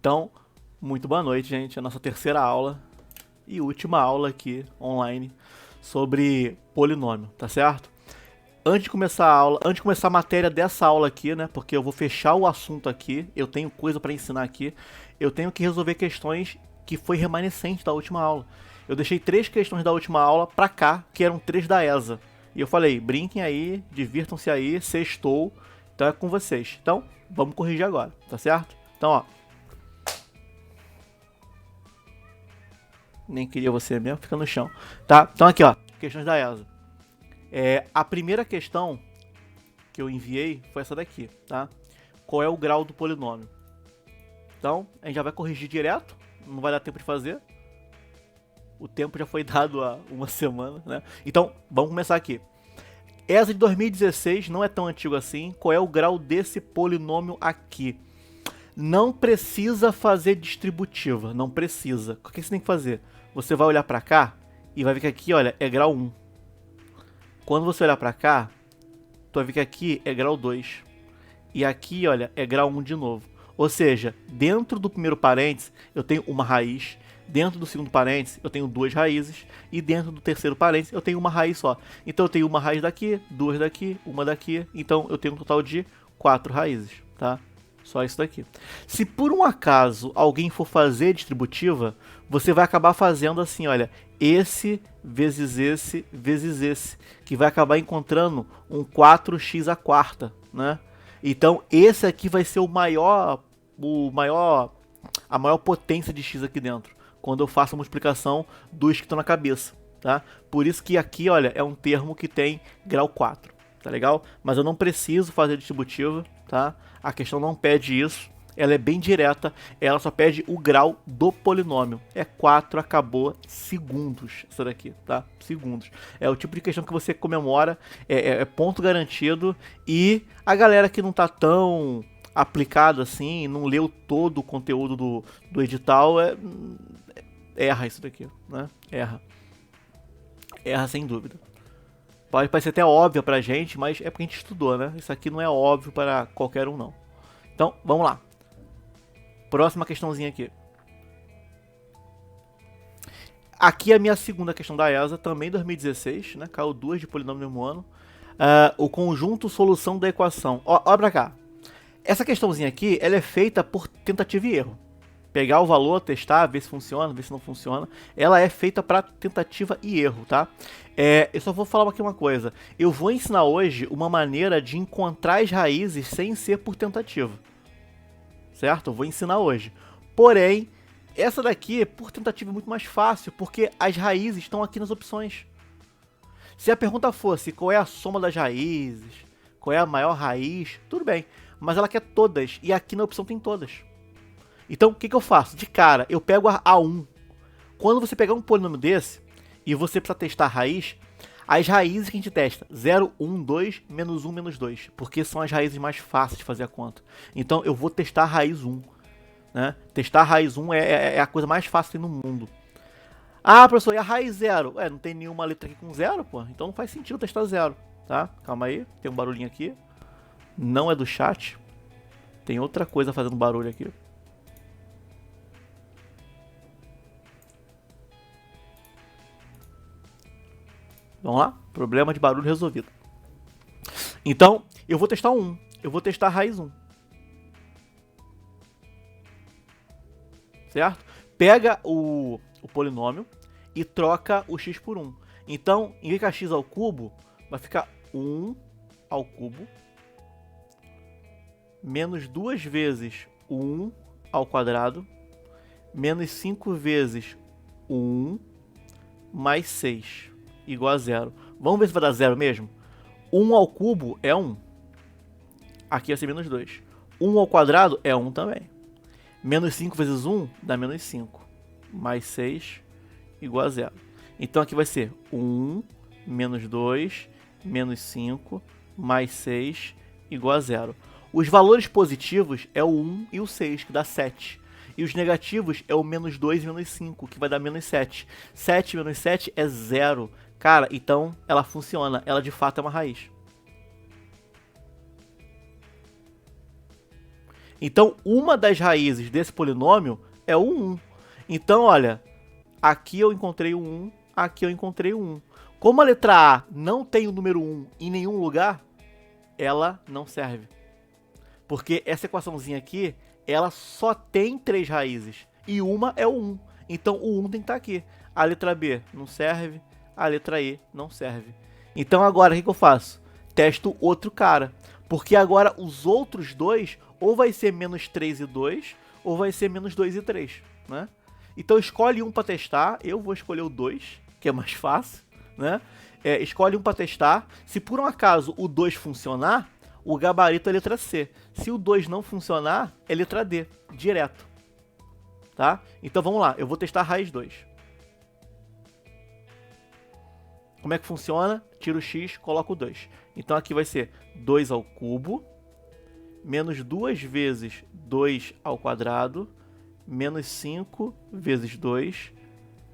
Então, muito boa noite, gente. A nossa terceira aula e última aula aqui online sobre polinômio, tá certo? Antes de começar a aula, antes de começar a matéria dessa aula aqui, né? Porque eu vou fechar o assunto aqui, eu tenho coisa para ensinar aqui, eu tenho que resolver questões que foi remanescente da última aula. Eu deixei 3 questões da última aula pra cá, que eram 3 da ESA. E eu falei, brinquem aí, divirtam-se aí, sextou, então é com vocês. Então, vamos corrigir agora, tá certo? Então, ó. Nem queria você mesmo, fica no chão. Tá? Então aqui, ó, questões da ESA. A primeira questão que eu enviei foi essa daqui, tá? Qual é o grau do polinômio? Então, a gente já vai corrigir direto, não vai dar tempo de fazer. O tempo já foi dado há uma semana, né? Então, vamos começar aqui. ESA de 2016 não é tão antigo assim. Qual é o grau desse polinômio aqui? Não precisa fazer distributiva, não precisa. O que você tem que fazer? Você vai olhar pra cá e vai ver que aqui, olha, é grau 1. Quando você olhar pra cá, tu vai ver que aqui é grau 2. E aqui, olha, é grau 1 de novo. Ou seja, dentro do primeiro parênteses, eu tenho uma raiz. Dentro do segundo parênteses, eu tenho 2 raízes. E dentro do terceiro parênteses, eu tenho uma raiz só. Então, eu tenho uma raiz daqui, 2 daqui, uma daqui. Então, eu tenho um total de 4 raízes, tá? Só isso daqui. Se por um acaso alguém for fazer distributiva, você vai acabar fazendo assim, olha, esse, vezes esse, que vai acabar encontrando um 4x à quarta, né? Então, esse aqui vai ser a maior potência de x aqui dentro, quando eu faço a multiplicação dos que estão na cabeça, tá? Por isso que aqui, olha, é um termo que tem grau 4, tá legal? Mas eu não preciso fazer distributiva, tá? A questão não pede isso, ela é bem direta, ela só pede o grau do polinômio. É 4, acabou, segundos, essa daqui, tá? Segundos. É o tipo de questão que você comemora, é ponto garantido, e a galera que não tá tão aplicada assim, não leu todo o conteúdo do edital, erra isso daqui, né? Erra sem dúvida. Pode parecer até óbvio pra gente, mas é porque a gente estudou, né? Isso aqui não é óbvio para qualquer um, não. Então, vamos lá. Próxima questãozinha aqui. Aqui é a minha segunda questão da ESA, também 2016, né? Caiu 2 de polinômio no mesmo ano. O conjunto solução da equação. Olha pra cá. Essa questãozinha aqui, ela é feita por tentativa e erro. Pegar o valor, testar, ver se funciona, ver se não funciona. Ela é feita para tentativa e erro, tá? Eu só vou falar aqui uma coisa. Eu vou ensinar hoje uma maneira de encontrar as raízes sem ser por tentativa. Certo? Eu vou ensinar hoje. Porém, essa daqui, por tentativa, é muito mais fácil, porque as raízes estão aqui nas opções. Se a pergunta fosse qual é a soma das raízes, qual é a maior raiz, tudo bem. Mas ela quer todas, e aqui na opção tem todas. Então, o que eu faço? De cara, eu pego a A1. Quando você pegar um polinômio desse, e você precisa testar a raiz, as raízes que a gente testa, 0, 1, 2, menos 1, menos 2, porque são as raízes mais fáceis de fazer a conta. Então, eu vou testar a raiz 1. Né? Testar a raiz 1 é a coisa mais fácil no mundo. Ah, professor, e a raiz 0? Não tem nenhuma letra aqui com 0, pô. Então não faz sentido testar 0, tá? Calma aí, tem um barulhinho aqui. Não é do chat. Tem outra coisa fazendo barulho aqui. Vamos lá? Problema de barulho resolvido. Então, eu vou testar 1. Eu vou testar a raiz 1. Certo? Pega o polinômio e troca o x por 1. Então, em vez de x ao cubo, vai ficar 1 ao cubo menos 2 vezes 1 ao quadrado menos 5 vezes 1 mais 6 igual a 0. Vamos ver se vai dar 0 mesmo? 1 ao cubo é 1. Aqui vai ser menos 2. 1 ao quadrado é 1 também. Menos 5 vezes 1 dá menos 5. Mais 6 igual a 0. Então aqui vai ser 1, menos 2, menos 5, mais 6 igual a 0. Os valores positivos é o 1 e o 6, que dá 7. E os negativos é o menos 2 e menos 5, que vai dar menos 7. 7 menos 7 é 0. Cara, então ela funciona. Ela de fato é uma raiz. Então, uma das raízes desse polinômio é o 1. Então, olha, aqui eu encontrei o 1, aqui eu encontrei o 1. Como a letra A não tem o número 1 em nenhum lugar, ela não serve. Porque essa equaçãozinha aqui, ela só tem 3 raízes. E uma é o 1. Então, o 1 tem que estar aqui. A letra B não serve, a letra E não serve. Então, agora, o que eu faço? Testo outro cara. Porque agora, os outros dois, ou vai ser menos 3 e 2, ou vai ser menos 2 e 3, né? Então, escolhe um para testar. Eu vou escolher o 2, que é mais fácil, né? Escolhe um para testar. Se por um acaso o 2 funcionar, o gabarito é letra C. Se o 2 não funcionar, é letra D, direto. Tá? Então vamos lá, eu vou testar a raiz 2. Como é que funciona? Tiro o x, coloco o 2. Então aqui vai ser 2 ao cubo, menos 2 vezes 2 ao quadrado, menos 5 vezes 2,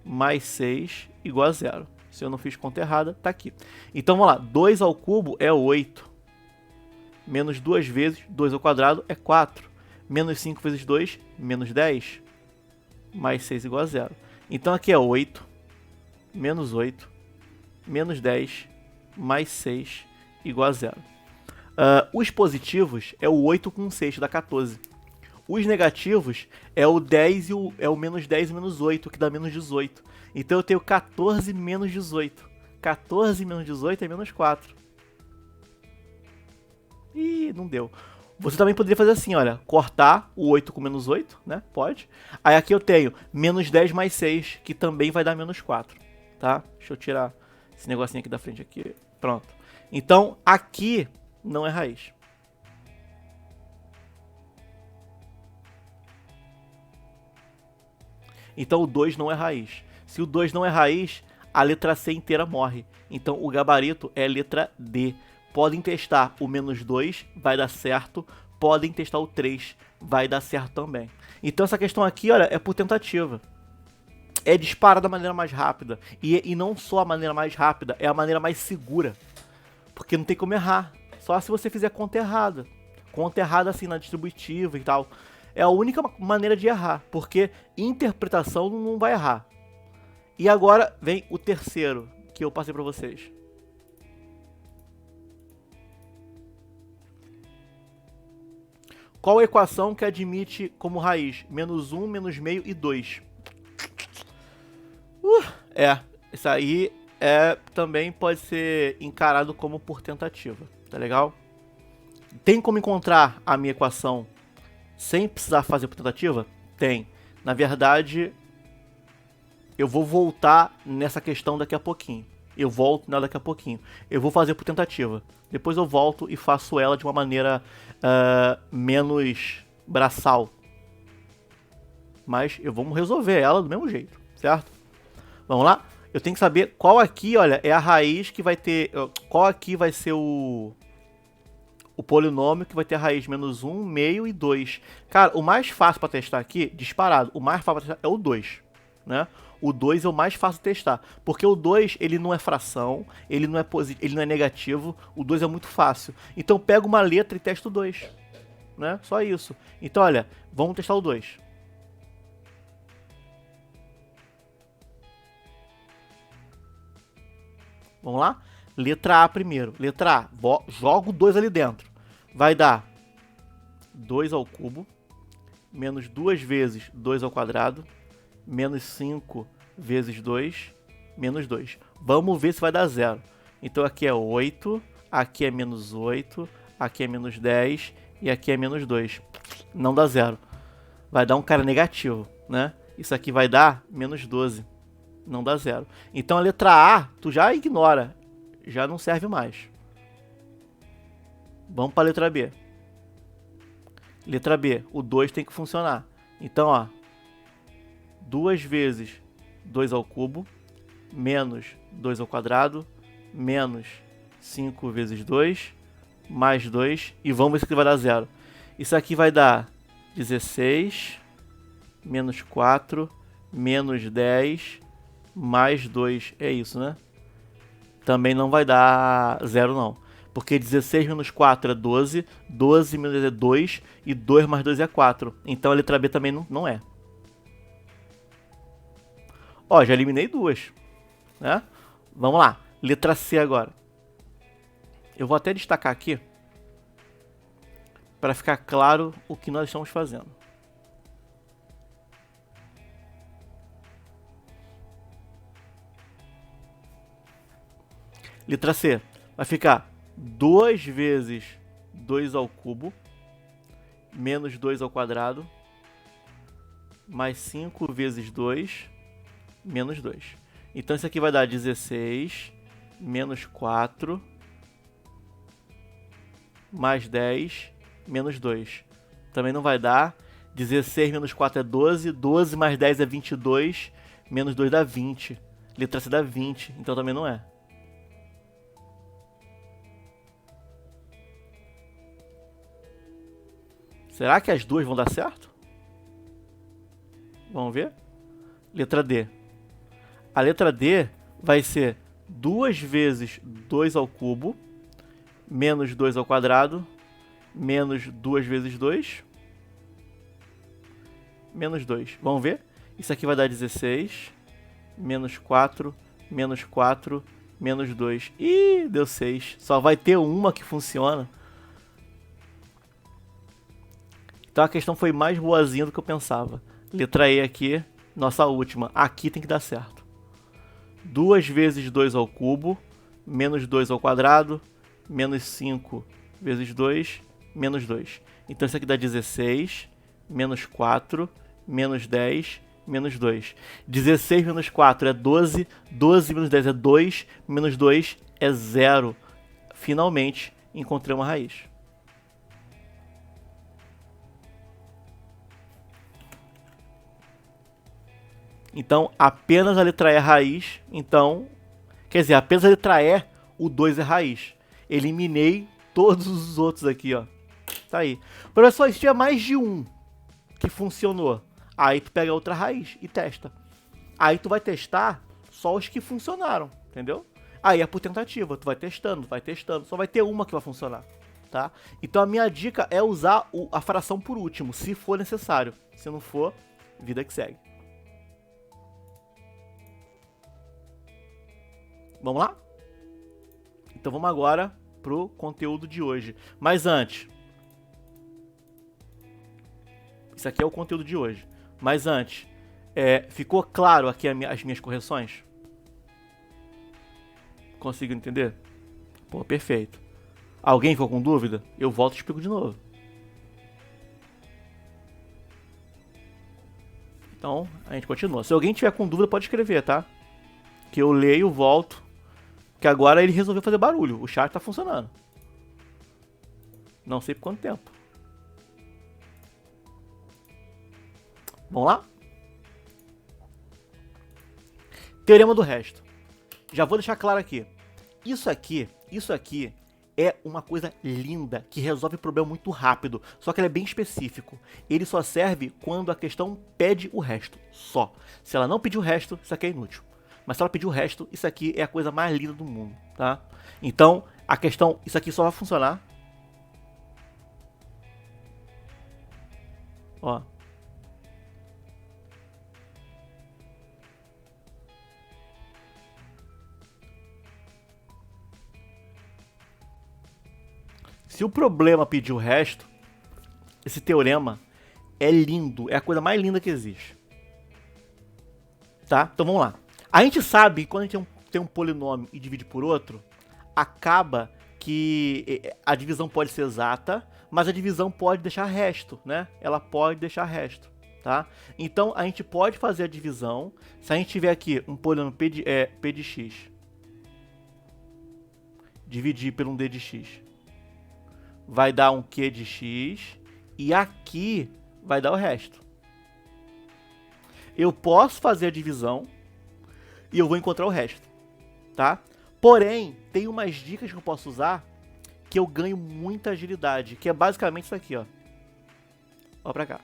mais 6, igual a 0. Se eu não fiz conta errada, tá aqui. Então vamos lá, 2 ao cubo é 8. Menos 2 vezes 2 ao quadrado é 4. Menos 5 vezes 2, menos 10. Mais 6 igual a 0. Então aqui é 8, menos 8, menos 10, mais 6 igual a 0. Os positivos é o 8 com 6, dá 14. Os negativos é o 10 e o menos 10 e menos 8, que dá menos 18. Então eu tenho 14 menos 18. 14 menos 18 é menos 4. Ih, não deu. Você também poderia fazer assim, olha, cortar o 8 com menos 8, né? Pode. Aí aqui eu tenho menos 10 mais 6, que também vai dar menos 4, tá? Deixa eu tirar esse negocinho aqui da frente aqui. Pronto. Então, aqui não é raiz. Então, o 2 não é raiz. Se o 2 não é raiz, a letra C inteira morre. Então, o gabarito é a letra D. Podem testar o menos 2, vai dar certo. Podem testar o 3, vai dar certo também. Então essa questão aqui, olha, é por tentativa. É disparar da maneira mais rápida. E não só a maneira mais rápida, é a maneira mais segura. Porque não tem como errar. Só se você fizer conta errada. Conta errada assim na distributiva e tal. É a única maneira de errar. Porque interpretação não vai errar. E agora vem o terceiro que eu passei para vocês. Qual a equação que admite como raiz menos 1, menos meio e 2? Isso aí também pode ser encarado como por tentativa, tá legal? Tem como encontrar a minha equação sem precisar fazer por tentativa? Tem. Na verdade, eu vou voltar nessa questão daqui a pouquinho. Eu volto nela daqui a pouquinho. Eu vou fazer por tentativa. Depois eu volto e faço ela de uma maneira menos braçal. Mas vamos resolver ela do mesmo jeito, certo? Vamos lá? Eu tenho que saber qual aqui, olha, é a raiz que vai ter... Qual aqui vai ser o polinômio que vai ter a raiz menos 1, meio e 2. Cara, o mais fácil para testar aqui, disparado, o mais fácil para testar é o 2, né? O 2 é o mais fácil de testar, porque o 2 ele não é fração, ele não é negativo, o 2 é muito fácil. Então pega uma letra e testa o 2, né? Só isso. Então olha, vamos testar o 2. Vamos lá? Letra A primeiro. Letra A, joga o 2 ali dentro. Vai dar 2 ao cubo, menos 2 vezes 2 ao quadrado, menos 5 vezes 2, menos 2. Vamos ver se vai dar 0. Então aqui é 8, aqui é menos 8, aqui é menos 10 e aqui é menos 2. Não dá 0. Vai dar um cara negativo, né? Isso aqui vai dar menos 12. Não dá 0. Então a letra A, tu já ignora. Já não serve mais. Vamos para a letra B. Letra B, o 2 tem que funcionar. Então, ó, 2 vezes 2 ao cubo, menos 2 ao quadrado, menos 5 vezes 2, mais 2, e vamos ver se aqui vai dar 0. Isso aqui vai dar 16, menos 4, menos 10, mais 2, é isso, né? Também não vai dar 0 não. Porque 16 menos 4 é 12, 12 menos 2 é 2, e 2 mais 2 é 4. Então a letra B também não é. Ó, já eliminei duas, né? Vamos lá, letra C agora. Eu vou até destacar aqui, para ficar claro o que nós estamos fazendo. Letra C, vai ficar 2 vezes 2 ao cubo, menos 2 ao quadrado, mais 5 vezes 2, menos 2. Então isso aqui vai dar 16, menos 4, mais 10, menos 2. Também não vai dar. 16 menos 4 é 12, 12 mais 10 é 22, menos 2 dá 20. Letra C dá 20, então também não é. Será que as duas vão dar certo? Vamos ver? Letra D. A letra D vai ser 2 vezes 2 ao cubo, menos 2 ao quadrado, menos 2 vezes 2, menos 2. Vamos ver? Isso aqui vai dar 16, menos 4, menos 4, menos 2. Ih, deu 6. Só vai ter uma que funciona. Então a questão foi mais boazinha do que eu pensava. Letra E aqui, nossa última. Aqui tem que dar certo. 2 vezes 2 ao cubo, menos 2 ao quadrado, menos 5 vezes 2, menos 2. Então isso aqui dá 16, menos 4, menos 10, menos 2. 16 menos 4 é 12, 12 menos 10 é 2, menos 2 é 0. Finalmente encontrei uma raiz. Então, apenas a letra E é raiz. Então, quer dizer, apenas a letra E, o 2 é raiz. Eliminei todos os outros aqui, ó. Tá aí. Professor, se tiver mais de um que funcionou, aí tu pega outra raiz e testa. Aí tu vai testar só os que funcionaram, entendeu? Aí é por tentativa, tu vai testando, só vai ter uma que vai funcionar, tá? Então a minha dica é usar a fração por último, se for necessário. Se não for, vida que segue. Vamos lá? Então vamos agora pro conteúdo de hoje. Mas antes, isso aqui é o conteúdo de hoje. Mas antes, ficou claro aqui as minhas correções? Conseguiu entender? Pô, perfeito. Alguém ficou com dúvida? Eu volto e explico de novo. Então, a gente continua. Se alguém tiver com dúvida, pode escrever, tá? Que eu leio, volto. Que agora ele resolveu fazer barulho. O chat tá funcionando. Não sei por quanto tempo. Vamos lá? Teorema do resto. Já vou deixar claro aqui. Isso aqui é uma coisa linda, que resolve o problema muito rápido. Só que ele é bem específico. Ele só serve quando a questão pede o resto. Só. Se ela não pedir o resto, isso aqui é inútil. Mas se ela pedir o resto, isso aqui é a coisa mais linda do mundo, tá? Então, a questão, isso aqui só vai funcionar. Ó. Se o problema pedir o resto, esse teorema é lindo, é a coisa mais linda que existe. Tá? Então vamos lá. A gente sabe que quando a gente tem um polinômio e divide por outro, acaba que a divisão pode ser exata, mas a divisão pode deixar resto, né? Ela pode deixar resto, tá? Então a gente pode fazer a divisão. Se a gente tiver aqui um polinômio P de x, dividir por um D de x, vai dar um Q de x, e aqui vai dar o resto. Eu posso fazer a divisão e eu vou encontrar o resto, tá? Porém, tem umas dicas que eu posso usar que eu ganho muita agilidade, que é basicamente isso aqui, ó. Ó pra cá.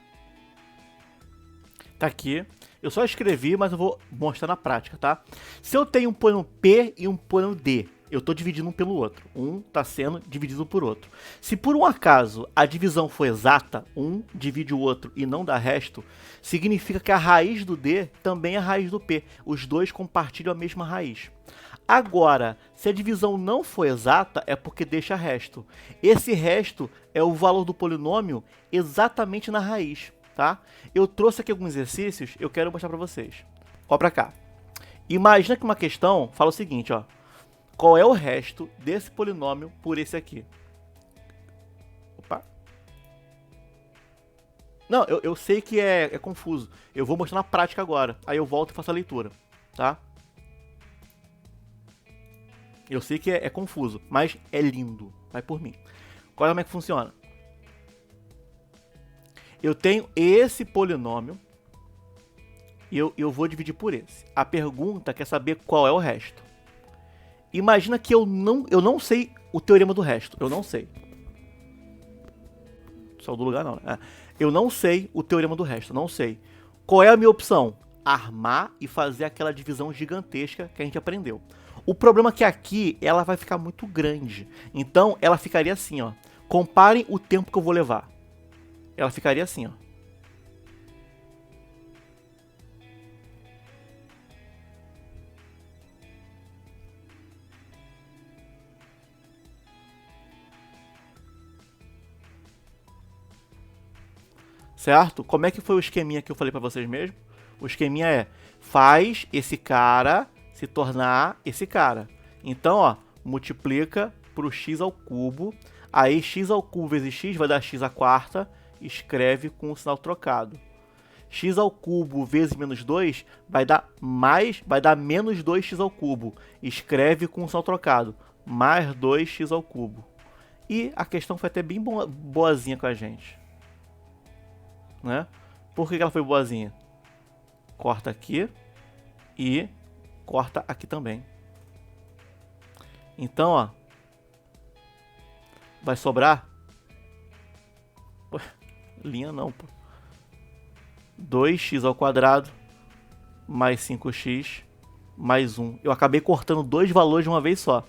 Tá aqui. Eu só escrevi, mas eu vou mostrar na prática, tá? Se eu tenho um polinômio P e um polinômio D, Eu estou dividindo um pelo outro. Um está sendo dividido por outro. Se por um acaso a divisão for exata, um divide o outro e não dá resto, significa que a raiz do D também é a raiz do P. Os dois compartilham a mesma raiz. Agora, se a divisão não for exata, é porque deixa resto. Esse resto é o valor do polinômio exatamente na raiz, tá? Eu trouxe aqui alguns exercícios, eu quero mostrar para vocês. Ó para cá. Imagina que uma questão fala o seguinte, ó. Qual é o resto desse polinômio por esse aqui? Opa. Não, eu sei que é confuso. Eu vou mostrar na prática agora. Aí eu volto e faço a leitura, tá? Eu sei que é confuso, mas é lindo. Vai por mim. Olha como é que funciona. Eu tenho esse polinômio e eu vou dividir por esse. A pergunta quer saber qual é o resto. Imagina que eu não sei o teorema do resto. Eu não sei. Só do lugar não, né? Eu não sei o teorema do resto. Não sei. Qual é a minha opção? Armar e fazer aquela divisão gigantesca que a gente aprendeu. O problema é que aqui ela vai ficar muito grande. Então ela ficaria assim, ó. Comparem o tempo que eu vou levar. Ela ficaria assim, ó. Certo? Como é que foi o esqueminha que eu falei pra vocês mesmo? O esqueminha é, faz esse cara se tornar esse cara. Então, ó, multiplica pro x ao cubo. Aí x ao cubo vezes x vai dar x à quarta. Escreve com o sinal trocado. X ao cubo vezes menos 2 vai dar menos 2x ao cubo. Escreve com o sinal trocado. Mais 2x ao cubo. E a questão foi até bem boazinha com a gente. Né? Por que ela foi boazinha? Corta aqui e corta aqui também. Então, ó, vai sobrar linha não, pô. 2x ao quadrado mais 5x mais 1. Eu acabei cortando dois valores de uma vez só.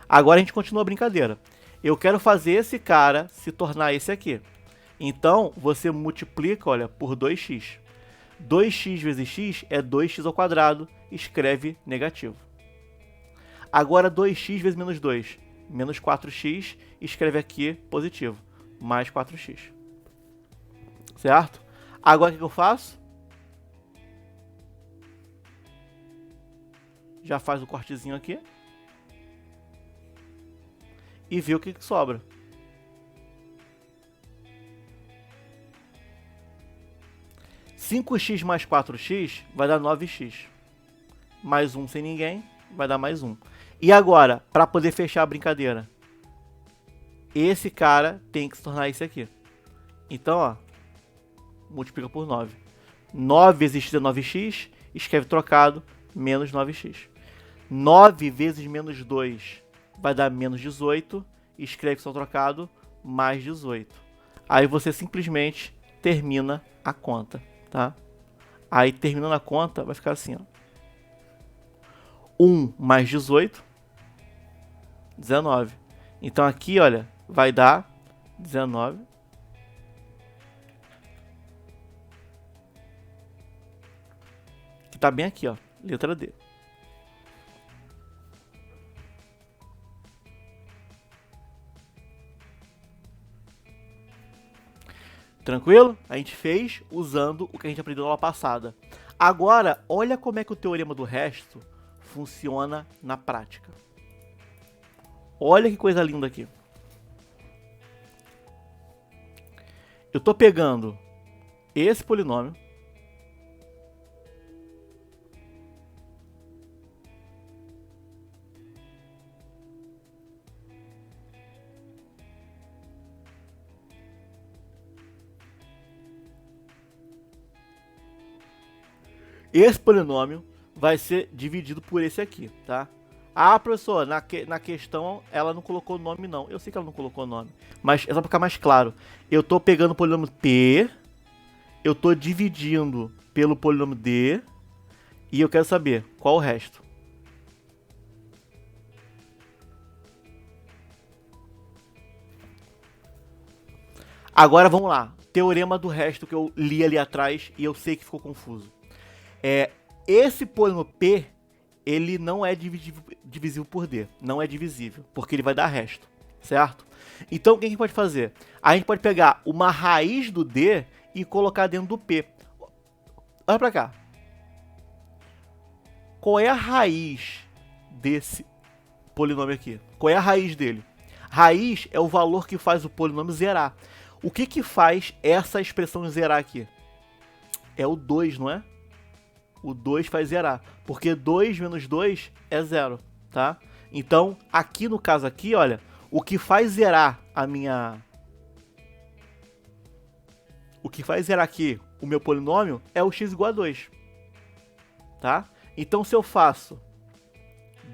Agora a gente continua a brincadeira. Eu quero fazer esse cara se tornar esse aqui. Então, você multiplica, olha, por 2x. 2x vezes x é 2x ao quadrado. Escreve negativo. Agora, 2x vezes menos 2. Menos 4x. Escreve aqui positivo. Mais 4x. Certo? Agora, o que eu faço? Já faz o cortezinho aqui. E vê o que sobra. Cinco x mais 4x vai dar 9x. Mais 1 sem ninguém, vai dar mais 1. E agora, para poder fechar a brincadeira, esse cara tem que se tornar esse aqui. Então, ó, multiplica por 9. 9 vezes x é 9x, escreve trocado, menos 9x. 9 vezes menos 2 vai dar menos 18, escreve só trocado, mais 18. Aí você simplesmente termina a conta, tá? Aí terminando a conta, vai ficar assim, ó. 1 mais 18, 19. Então aqui, olha, vai dar 19. Que tá bem aqui, ó, letra D. Tranquilo? A gente fez usando o que a gente aprendeu na aula passada. Agora, olha como é que o teorema do resto funciona na prática. Olha que coisa linda aqui. Eu estou pegando esse polinômio. Esse polinômio vai ser dividido por esse aqui, tá? Ah, professor, na questão ela não colocou nome não. Eu sei que ela não colocou nome, mas é só para ficar mais claro. Eu estou pegando o polinômio P, eu estou dividindo pelo polinômio D, e eu quero saber qual o resto. Agora vamos lá. Teorema do resto que eu li ali atrás e eu sei que ficou confuso. Esse polínômo P, ele não é divisível por D. Não é divisível, porque ele vai dar resto, certo? Então o que a gente pode fazer? A gente pode pegar uma raiz do D e colocar dentro do P. Olha pra cá. Qual é a raiz desse polinômio aqui? Qual é a raiz dele? Raiz é o valor que faz o polinômio zerar. O que faz essa expressão zerar aqui? É o 2, não é? O 2 faz zerar, porque 2 menos 2 é 0, tá? Então, aqui no caso aqui, olha, o que faz zerar a minha... O que faz zerar aqui o meu polinômio é o x igual a 2, tá? Então, se eu faço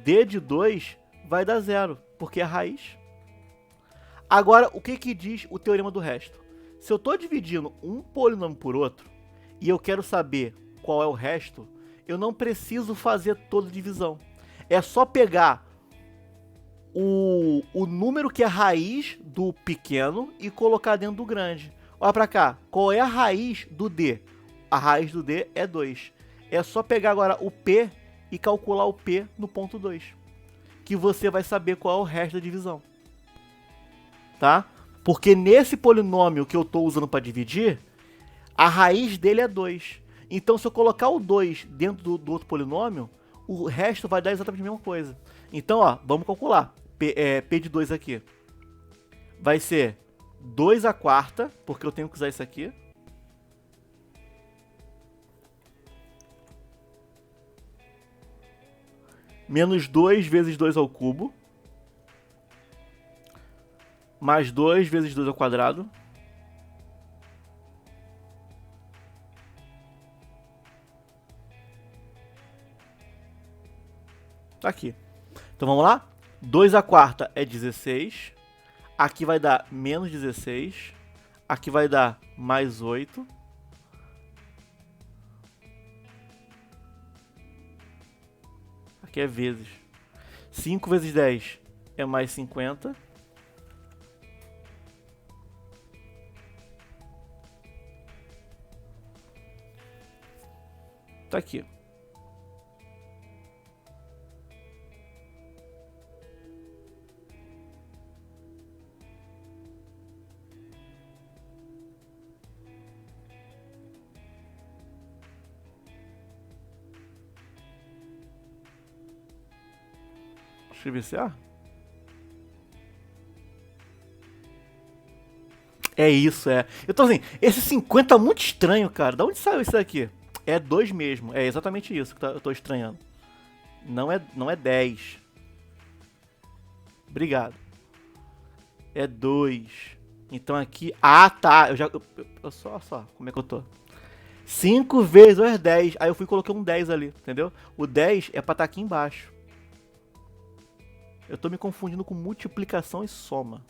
d de 2, vai dar 0, porque é a raiz. Agora, o que diz o teorema do resto? Se eu estou dividindo um polinômio por outro, e eu quero saber qual é o resto, eu não preciso fazer toda a divisão. É só pegar o número que é a raiz do pequeno e colocar dentro do grande. Olha pra cá, qual é a raiz do D? A raiz do D é 2. É só pegar agora o P e calcular o P no ponto 2, que você vai saber qual é o resto da divisão. Tá? Porque nesse polinômio que eu estou usando para dividir, a raiz dele é 2. Então, se eu colocar o 2 dentro do outro polinômio, o resto vai dar exatamente a mesma coisa. Então, ó, vamos calcular. P de 2 aqui vai ser 2 à quarta, porque eu tenho que usar isso aqui. Menos 2 vezes 2 ao cubo. Mais 2 vezes 2 ao quadrado. Tá aqui. Então vamos lá? 2 à quarta é 16. Aqui vai dar menos 16. Aqui vai dar mais 8. Aqui é vezes. 5 vezes 10 é mais 50. Tá aqui. Escrever CA? É isso, é. Eu tô assim, esse 50 é muito estranho, cara. Da onde saiu isso daqui? É 2 mesmo. É exatamente isso que eu tô estranhando. Não é 10. Obrigado. É 2. Então aqui... Ah, tá. Só. Como é que eu tô? 5 vezes 2 é 10. Aí eu fui e coloquei um 10 ali, entendeu? O 10 é pra estar aqui embaixo. Eu tô me confundindo com multiplicação e soma.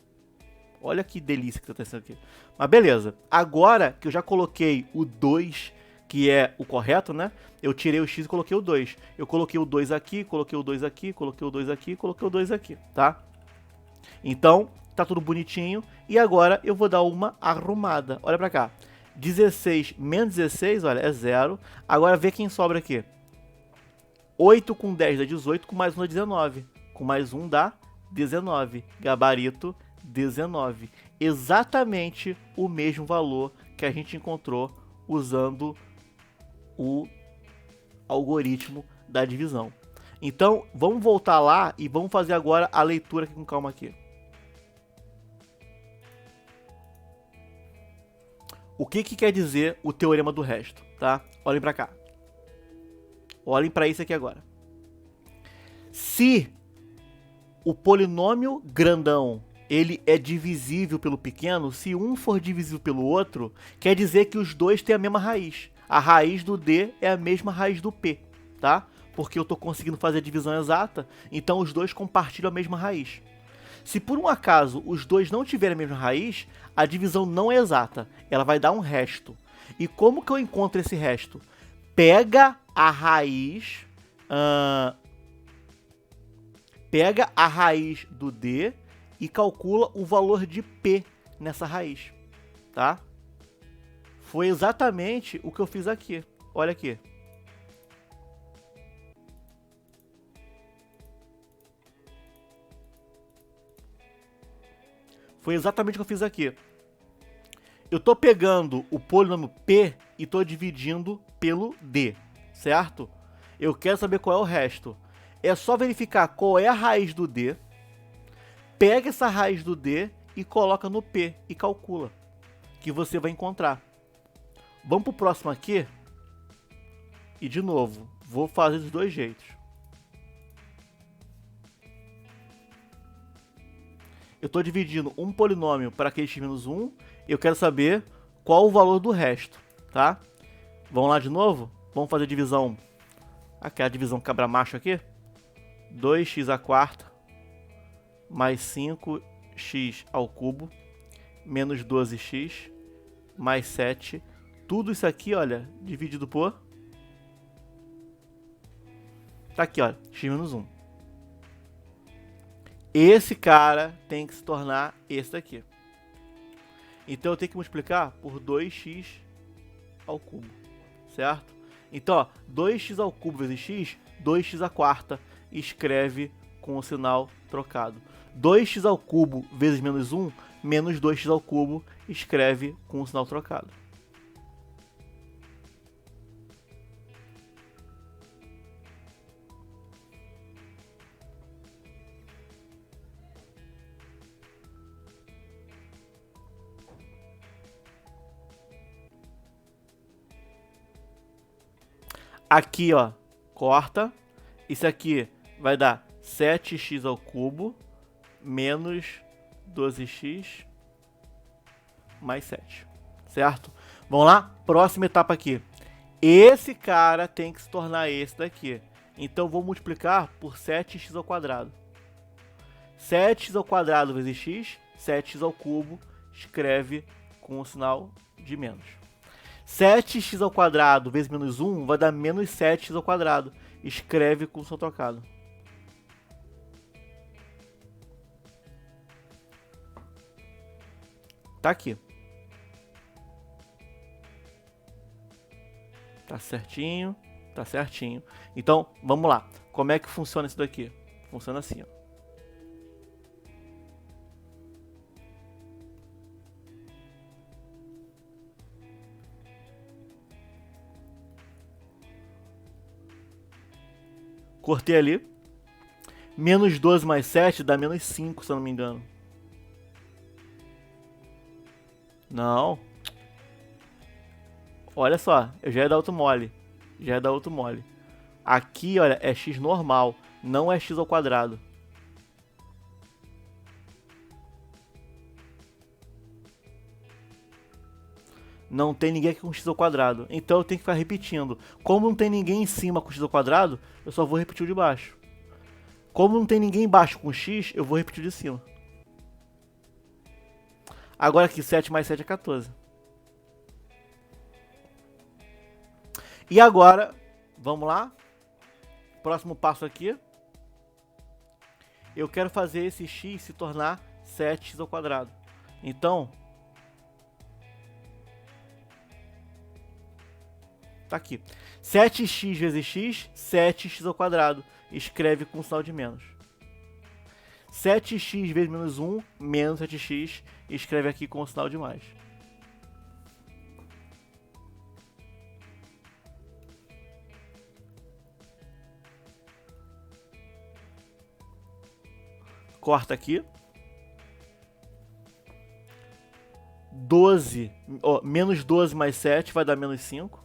Olha que delícia que tá acontecendo aqui. Mas beleza. Agora que eu já coloquei o 2, que é o correto, né? Eu tirei o x e coloquei o 2. Eu coloquei o 2 aqui, coloquei o 2 aqui, coloquei o 2 aqui, coloquei o 2 aqui, tá? Então, tá tudo bonitinho. E agora eu vou dar uma arrumada. Olha pra cá. 16 menos 16, olha, é 0. Agora vê quem sobra aqui. 8 com 10 dá 18, com mais 1 dá 19. Com mais 1 dá 19. Gabarito 19. Exatamente o mesmo valor que a gente encontrou usando o algoritmo da divisão. Então, vamos voltar lá e vamos fazer agora a leitura aqui com calma aqui. O que quer dizer o teorema do resto, tá? Olhem para cá. Olhem para isso aqui agora. Se o polinômio grandão ele é divisível pelo pequeno, se um for divisível pelo outro, quer dizer que os dois têm a mesma raiz. A raiz do D é a mesma raiz do P, tá? Porque eu estou conseguindo fazer a divisão exata, então os dois compartilham a mesma raiz. Se por um acaso os dois não tiverem a mesma raiz, a divisão não é exata, ela vai dar um resto. E como que eu encontro esse resto? Pega a raiz... Pega a raiz do D e calcula o valor de P nessa raiz. tá? Foi exatamente o que eu fiz aqui. Olha aqui. Foi exatamente o que eu fiz aqui. Eu tô pegando o polinômio P e tô dividindo pelo D, certo? Eu quero saber qual é o resto. É só verificar qual é a raiz do D, pega essa raiz do D e coloca no P e calcula, que você vai encontrar. Vamos pro próximo aqui. E de novo, vou fazer dos dois jeitos. Eu estou dividindo um polinômio para aquele x-1, eu quero saber qual o valor do resto, tá? Vamos lá de novo? Vamos fazer a divisão, aquela divisão cabra-macho aqui. 2x à quarta mais 5x ao cubo menos 12x mais 7. Tudo isso aqui, olha, dividido por... Tá aqui, olha, x-1. Esse cara tem que se tornar esse daqui. Então eu tenho que multiplicar por 2x ao cubo, certo? Então, ó, 2x ao cubo vezes x, 2x à quarta, escreve com o sinal trocado. 2x ao cubo vezes menos 1, menos 2x ao cubo, escreve com o sinal trocado. Aqui, ó, corta. Isso aqui vai dar 7x ao cubo menos 12x mais 7, certo? Vamos lá? Próxima etapa aqui. Esse cara tem que se tornar esse daqui. Então, vou multiplicar por 7x ao quadrado. 7x ao quadrado vezes x, 7x ao cubo, escreve com o sinal de menos. 7x ao quadrado vezes menos 1 vai dar menos 7x ao quadrado. Escreve com o sinal trocado. Tá aqui. Tá certinho, tá certinho. Então, vamos lá. Como é que funciona isso daqui? Funciona assim, ó. Cortei ali. Menos 12 mais 7 dá menos 5, se eu não me engano. Não. Olha só, eu já ia dar outro mole. Já ia dar outro mole. Aqui, olha, é x normal, não é x ao quadrado. Não tem ninguém aqui com x ao quadrado. Então eu tenho que ficar repetindo. Como não tem ninguém em cima com x ao quadrado, eu só vou repetir o de baixo. Como não tem ninguém embaixo com x, eu vou repetir o de cima. Agora aqui, 7 mais 7 é 14. E agora, vamos lá. Próximo passo aqui. Eu quero fazer esse x se tornar 7x ao quadrado. Então, tá aqui. 7x vezes x, 7x ao quadrado. Escreve com sinal de menos. 7x vezes menos 1, menos 7x. Escreve aqui com o sinal de mais. Corta aqui. 12, ó, menos 12 mais 7 vai dar menos 5.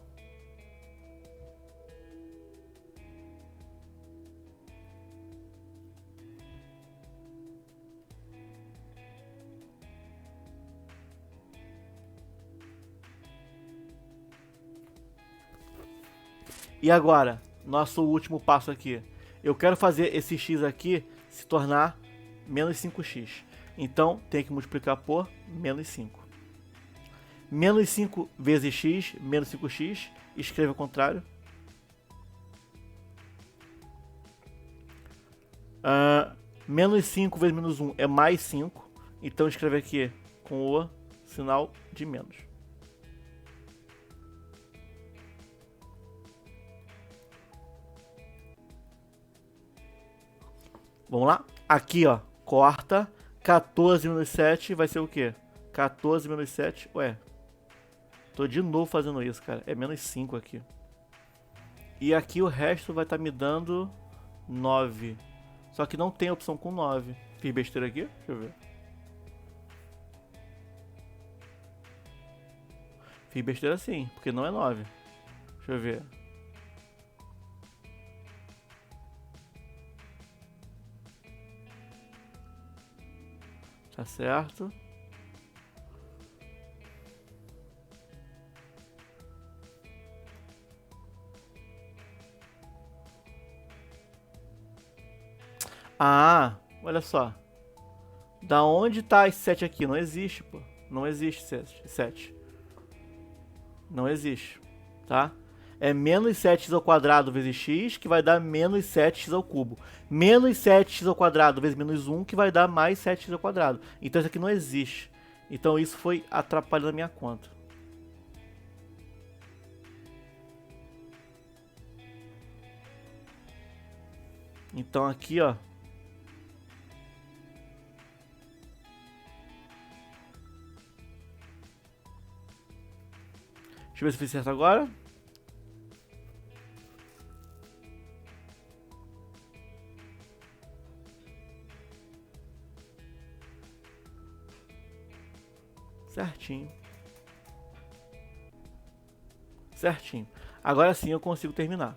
E agora, nosso último passo aqui. Eu quero fazer esse x aqui se tornar menos 5x. Então, tem que multiplicar por menos 5. Menos 5 vezes x, menos 5x. Escreva ao contrário. Menos 5 vezes menos 1 é mais 5. Então, escreve aqui com o sinal de menos. Vamos lá? Aqui, ó, corta. 14 menos 7 vai ser o quê? 14 menos 7, ué. Tô de novo fazendo isso, cara. É menos 5 aqui. E aqui o resto vai estar me dando 9. Só que não tem opção com 9. Fiz besteira aqui? Deixa eu ver. Fiz besteira sim, porque não é 9. Deixa eu ver. Tá certo. Ah, olha só. Da onde tá esse 7 aqui? Não existe, pô. Não existe 7. Não existe, tá? É menos 7x ao quadrado vezes x, que vai dar menos 7x ao cubo. Menos 7x ao quadrado vezes menos 1, que vai dar mais 7x ao quadrado. Então isso aqui não existe. Então isso foi atrapalhando a minha conta. Então aqui, ó. Deixa eu ver se fiz certo agora. Certinho. Certinho. Agora sim eu consigo terminar.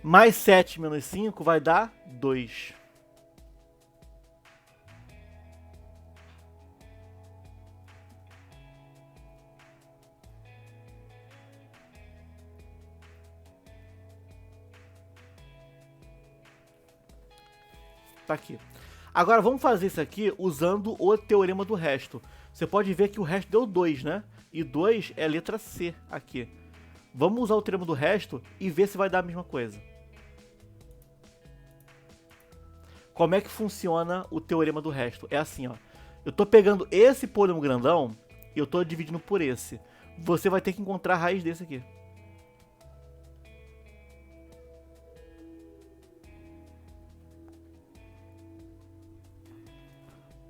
Mais 7 menos 5 vai dar 2. Tá aqui. Agora vamos fazer isso aqui usando o teorema do resto. Você pode ver que o resto deu 2, né? E 2 é a letra C aqui. Vamos usar o teorema do resto e ver se vai dar a mesma coisa. Como é que funciona o teorema do resto? É assim, ó. Eu tô pegando esse polínômo grandão e eu tô dividindo por esse. Você vai ter que encontrar a raiz desse aqui.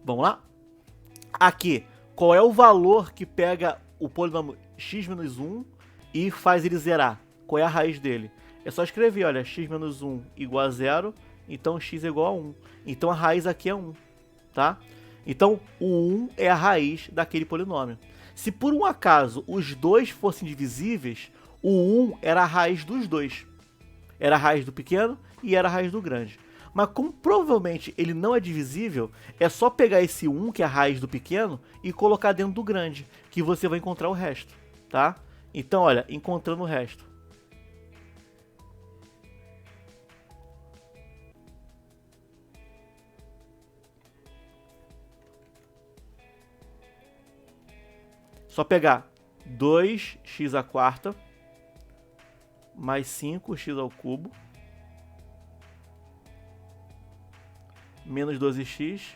Vamos lá? Aqui, qual é o valor que pega o polinômio x menos 1 e faz ele zerar? Qual é a raiz dele? É só escrever, olha, x menos 1 igual a 0, então x é igual a 1. Então a raiz aqui é 1, tá? Então o 1 é a raiz daquele polinômio. Se por um acaso os dois fossem divisíveis, o 1 era a raiz dos dois. Era a raiz do pequeno e era a raiz do grande. Mas como provavelmente ele não é divisível, é só pegar esse 1, que é a raiz do pequeno, e colocar dentro do grande, que você vai encontrar o resto, tá? Então, olha, encontrando o resto. Só pegar 2x à quarta mais 5x ao cubo menos 12x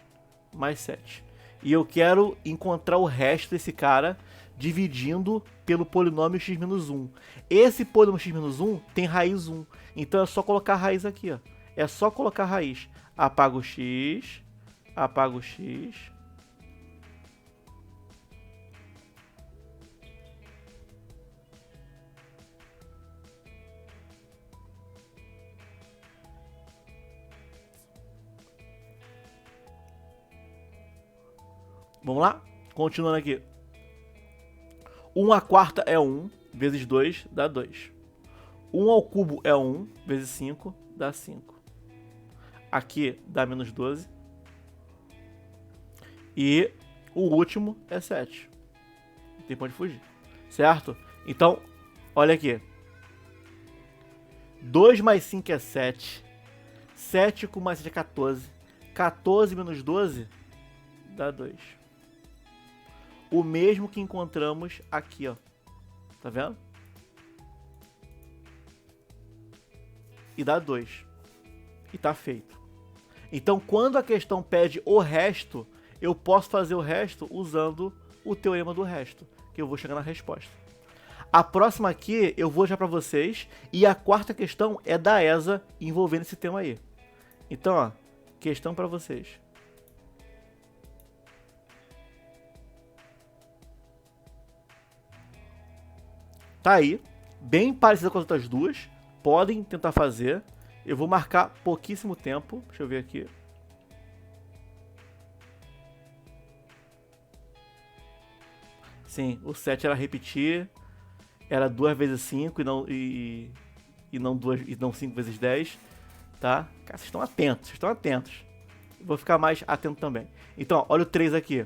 mais 7. E eu quero encontrar o resto desse cara dividindo pelo polinômio x menos 1. Esse polinômio x menos 1 tem raiz 1. Então é só colocar a raiz aqui, ó. É só colocar a raiz. Apaga o x. Apaga o x. Vamos lá? Continuando aqui. 1 à quarta é 1, vezes 2 dá 2. 1 ao cubo é 1, vezes 5 dá 5. Aqui dá menos 12. E o último é 7. Não tem pra onde fugir. Certo? Então, olha aqui. 2 mais 5 é 7. 7 com mais 7 é 14. 14 menos 12 dá 2. O mesmo que encontramos aqui, ó. Tá vendo? E dá 2. E tá feito. Então, quando a questão pede o resto, eu posso fazer o resto usando o teorema do resto, que eu vou chegar na resposta. A próxima aqui eu vou já para vocês, e a quarta questão é da ESA envolvendo esse tema aí. Então, ó, questão para vocês. Tá aí, bem parecida com as outras duas, podem tentar fazer. Eu vou marcar pouquíssimo tempo, deixa eu ver aqui. Sim, o 7 era repetir, era 2 vezes 5 e não 5 vezes 10, tá? Cara, vocês estão atentos, vocês estão atentos. Vou ficar mais atento também. Então, ó, olha o 3 aqui.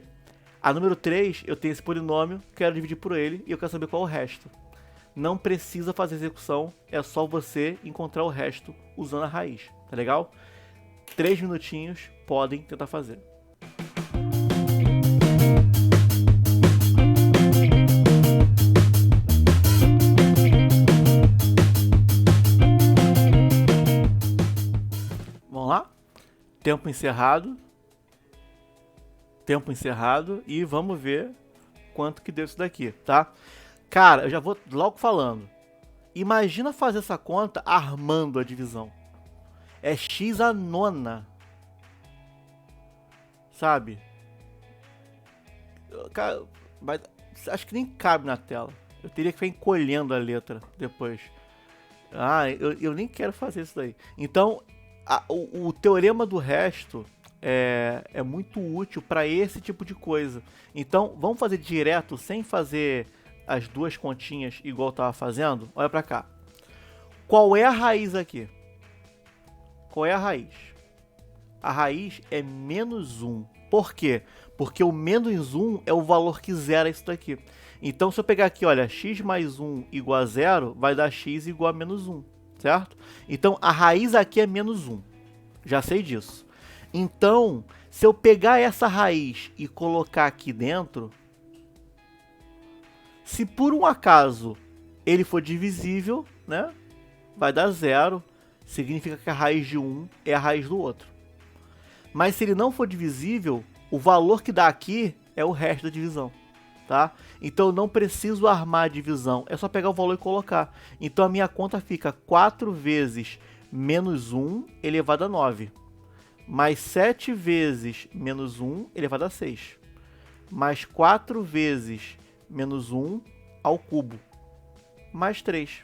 A número 3, eu tenho esse polinômio, quero dividir por ele e eu quero saber qual é o resto. Não precisa fazer execução, é só você encontrar o resto usando a raiz, tá legal? 3 minutinhos, podem tentar fazer. Vamos lá? Tempo encerrado. Tempo encerrado e vamos ver quanto que deu isso daqui, tá? Cara, eu já vou logo falando. Imagina fazer essa conta armando a divisão. É x à nona. Sabe? Cara, mas acho que nem cabe na tela. Eu teria que ficar encolhendo a letra depois. Ah, eu nem quero fazer isso daí. Então, o teorema do resto é muito útil para esse tipo de coisa. Então, vamos fazer direto, sem fazer as duas continhas igual eu estava fazendo. Olha para cá. Qual é a raiz aqui? Qual é a raiz? A raiz é menos 1. Por quê? Porque o menos 1 é o valor que zera isso daqui. Então, se eu pegar aqui, olha, x mais 1 igual a 0, vai dar x igual a menos 1, certo? Então, a raiz aqui é menos 1. Já sei disso. Então, se eu pegar essa raiz e colocar aqui dentro, se por um acaso ele for divisível, né, vai dar 0. Significa que a raiz de um é a raiz do outro. Mas se ele não for divisível, o valor que dá aqui é o resto da divisão, tá? Então eu não preciso armar a divisão, é só pegar o valor e colocar. Então a minha conta fica 4 vezes menos 1 elevado a 9. Mais 7 vezes menos 1 elevado a 6. Mais 4 vezes menos 1 ao cubo. Mais 3.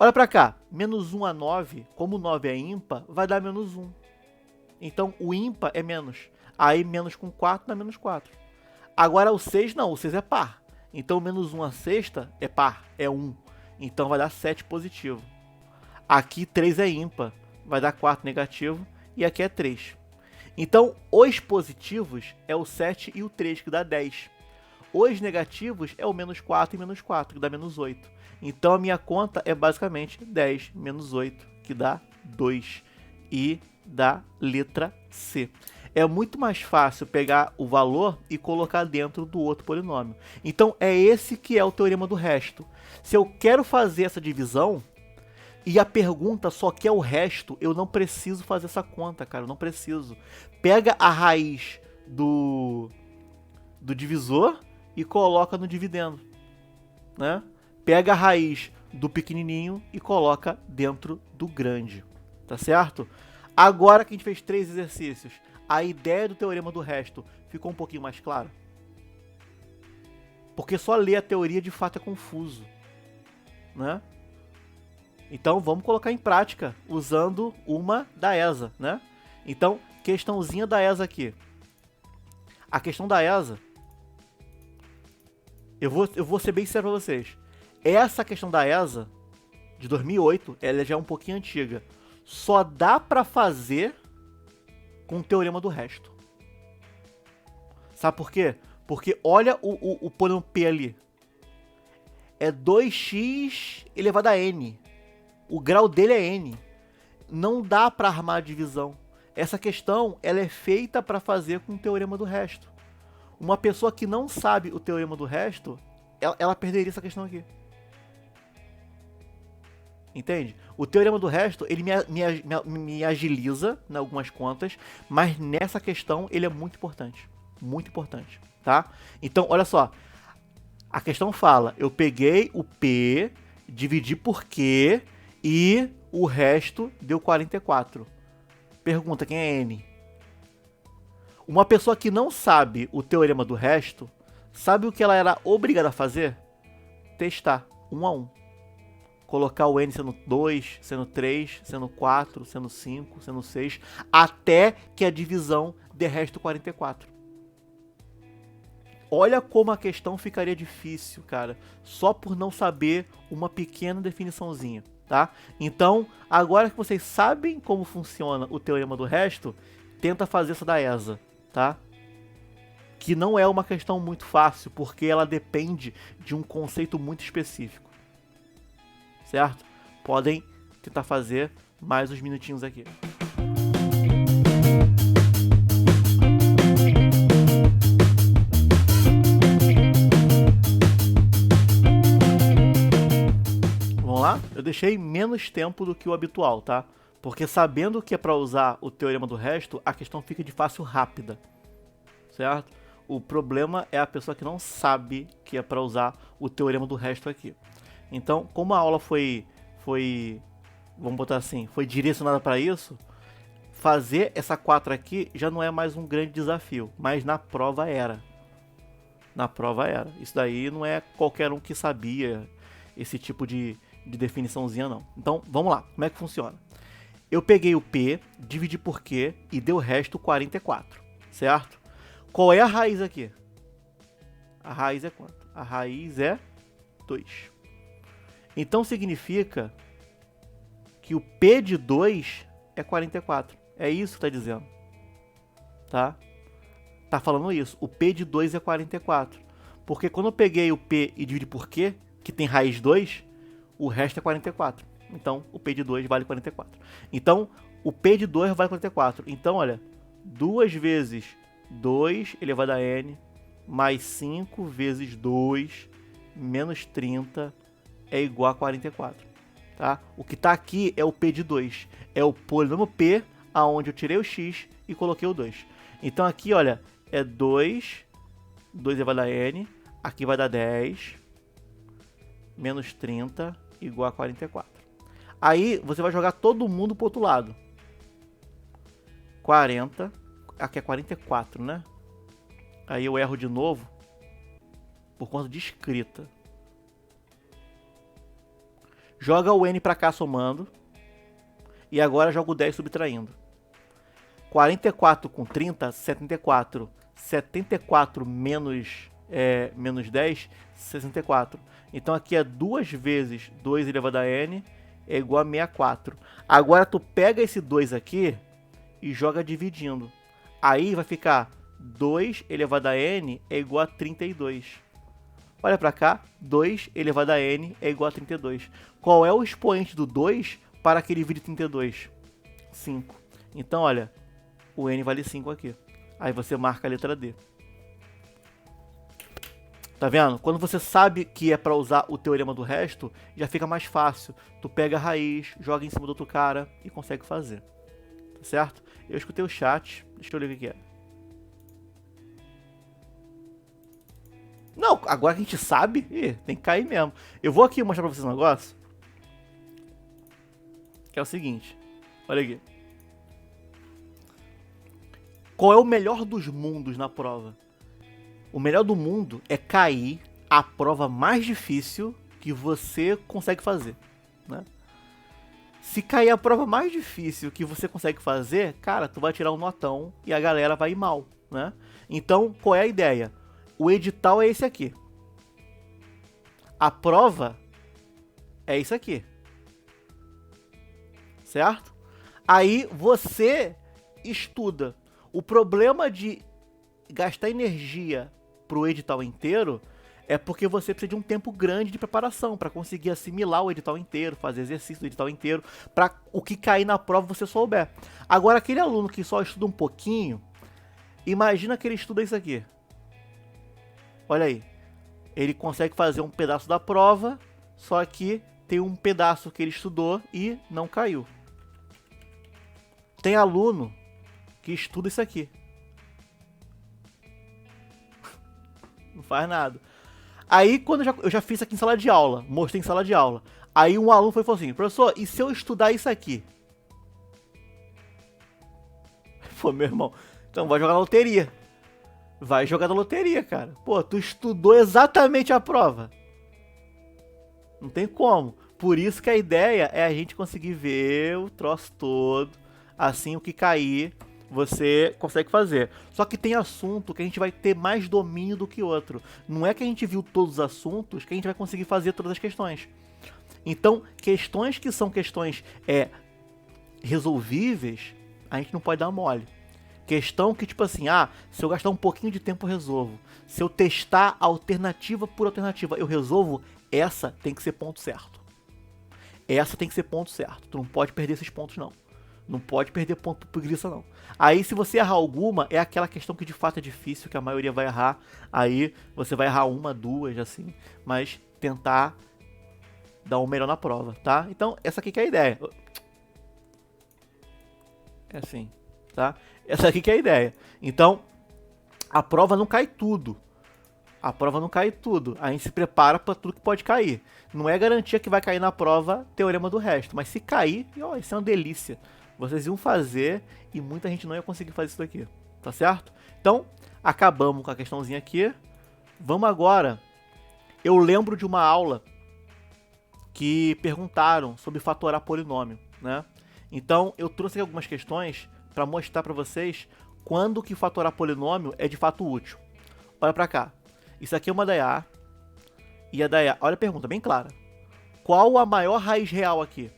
Olha para cá, menos 1 a 9, como 9 é ímpar, vai dar menos 1. Então o ímpar é menos. Aí menos com 4 dá menos 4. Agora o 6 não, o 6 é par. Então menos 1 a sexta é par, é 1. Então vai dar 7 positivo. Aqui 3 é ímpar, vai dar 4 negativo. E aqui é 3. Então os positivos é o 7 e o 3, que dá 10. Os negativos é o menos 4 e menos 4, que dá menos 8. Então a minha conta é basicamente 10 menos 8, que dá 2. E dá letra C. É muito mais fácil pegar o valor e colocar dentro do outro polinômio. Então é esse que é o teorema do resto. Se eu quero fazer essa divisão e a pergunta só quer o resto, eu não preciso fazer essa conta, cara. Eu não preciso. Pega a raiz do divisor e coloca no dividendo, né? Pega a raiz do pequenininho e coloca dentro do grande, tá certo? Agora que a gente fez 3 exercícios, a ideia do teorema do resto ficou um pouquinho mais clara? Porque só ler a teoria de fato é confuso, né? Então vamos colocar em prática usando uma da ESA, né? Então, questãozinha da ESA aqui. A questão da ESA, eu vou ser bem sincero pra vocês. Essa questão da ESA, de 2008, ela já é um pouquinho antiga. Só dá pra fazer com o teorema do resto. Sabe por quê? Porque olha o polínômio P ali. É 2x elevado a n. O grau dele é n. Não dá pra armar a divisão. Essa questão ela é feita para fazer com o teorema do resto. Uma pessoa que não sabe o teorema do resto, ela perderia essa questão aqui. Entende? O teorema do resto, ele me agiliza em algumas contas, mas nessa questão ele é muito importante. Muito importante, tá? Então, olha só. A questão fala, eu peguei o P, dividi por Q e o resto deu 44. Pergunta, quem é N? Uma pessoa que não sabe o teorema do resto, sabe o que ela era obrigada a fazer? Testar, 1 a 1. Colocar o N sendo 2, sendo 3, sendo 4, sendo 5, sendo 6, até que a divisão dê resto 44. Olha como a questão ficaria difícil, cara, só por não saber uma pequena definiçãozinha, tá? Então, agora que vocês sabem como funciona o teorema do resto, tenta fazer essa da ESA, tá? Que não é uma questão muito fácil, porque ela depende de um conceito muito específico, certo? Podem tentar fazer mais uns minutinhos aqui. Eu deixei menos tempo do que o habitual, tá? Porque sabendo que é para usar o teorema do resto, a questão fica de fácil rápida, certo? O problema é a pessoa que não sabe que é para usar o teorema do resto aqui. Então, como a aula foi, vamos botar assim, foi direcionada para isso, fazer essa 4 aqui já não é mais um grande desafio, mas na prova era. Na prova era. Isso daí não é qualquer um que sabia esse tipo de definiçãozinha não. Então, vamos lá. Como é que funciona? Eu peguei o P, dividi por Q e deu o resto 44, certo? Qual é a raiz aqui? A raiz é quanto? A raiz é 2. Então, significa que o P de 2 é 44. É isso que está dizendo. Tá? Tá falando isso. O P de 2 é 44. Porque quando eu peguei o P e dividi por Q, que tem raiz 2, o resto é 44. Então, o P de 2 vale 44. Então, o P de 2 vale 44. Então, olha, 2 vezes 2 elevado a n, mais 5 vezes 2, menos 30, é igual a 44. Tá? O que está aqui é o P de 2. É o polinômio P, aonde eu tirei o x e coloquei o 2. Então, aqui, olha, é 2 elevado a n, aqui vai dar 10, menos 30, igual a 44. Aí você vai jogar todo mundo pro outro lado. 40, aqui é 44, né? Aí eu erro de novo por conta de escrita. Joga o n pra cá somando. E agora joga o 10 subtraindo. 44 com 30, 74. 74 menos 10, 64. Então aqui é 2 vezes 2 elevado a n é igual a 64. Agora tu pega esse 2 aqui e joga dividindo. Aí vai ficar 2 elevado a n é igual a 32. Olha para cá, 2 elevado a n é igual a 32. Qual é o expoente do 2 para que ele vire 32? 5. Então, olha, o n vale 5 aqui. Aí você marca a letra D. Tá vendo? Quando você sabe que é para usar o teorema do resto, já fica mais fácil. Tu pega a raiz, joga em cima do outro cara e consegue fazer. Tá certo? Eu escutei o chat. Deixa eu ler o que é. Não, agora que a gente sabe, tem que cair mesmo. Eu vou aqui mostrar pra vocês um negócio. Que é o seguinte. Olha aqui. Qual é o melhor dos mundos na prova? O melhor do mundo é cair a prova mais difícil que você consegue fazer, né? Se cair a prova mais difícil que você consegue fazer, cara, tu vai tirar um notão e a galera vai ir mal, né? Então, qual é a ideia? O edital é esse aqui. A prova é isso aqui. Certo? Aí você estuda. O problema de gastar energia pro edital inteiro é porque você precisa de um tempo grande de preparação para conseguir assimilar o edital inteiro, fazer exercício do edital inteiro, para o que cair na prova você souber. Agora, aquele aluno que só estuda um pouquinho, imagina que ele estuda isso aqui. Olha aí. Ele consegue fazer um pedaço da prova, só que tem um pedaço que ele estudou e não caiu. Tem aluno que estuda isso aqui. Não faz nada. Aí, quando eu já fiz isso aqui em sala de aula, mostrei em sala de aula. Aí um aluno foi e falou assim, professor, e se eu estudar isso aqui? Pô, meu irmão, então vai jogar na loteria. Vai jogar na loteria, cara. Pô, tu estudou exatamente a prova. Não tem como. Por isso que a ideia é a gente conseguir ver o troço todo. Assim, o que cair, você consegue fazer. Só que tem assunto que a gente vai ter mais domínio do que outro. Não é que a gente viu todos os assuntos que a gente vai conseguir fazer todas as questões. Então, questões que são questões resolvíveis, a gente não pode dar mole. Questão que, tipo assim, se eu gastar um pouquinho de tempo, eu resolvo. Se eu testar alternativa por alternativa, eu resolvo, essa tem que ser ponto certo. Essa tem que ser ponto certo. Tu não pode perder esses pontos, não. Não pode perder ponto por preguiça, não. Aí, se você errar alguma, é aquela questão que de fato é difícil, que a maioria vai errar. Aí, você vai errar uma, duas, assim. Mas tentar dar o melhor na prova, tá? Então, essa aqui que é a ideia. É assim, tá? Essa aqui que é a ideia. Então, a prova não cai tudo. A prova não cai tudo. A gente se prepara para tudo que pode cair. Não é garantia que vai cair na prova teorema do resto. Mas se cair, isso é uma delícia. Vocês iam fazer e muita gente não ia conseguir fazer isso daqui. Tá certo? Então, acabamos com a questãozinha aqui. Vamos agora. Eu lembro de uma aula que perguntaram sobre fatorar polinômio, né? Então, eu trouxe aqui algumas questões para mostrar para vocês quando que fatorar polinômio é de fato útil. Olha para cá. Isso aqui é uma da IA. E a da IA... Olha a pergunta, bem clara. Qual a maior raiz real aqui?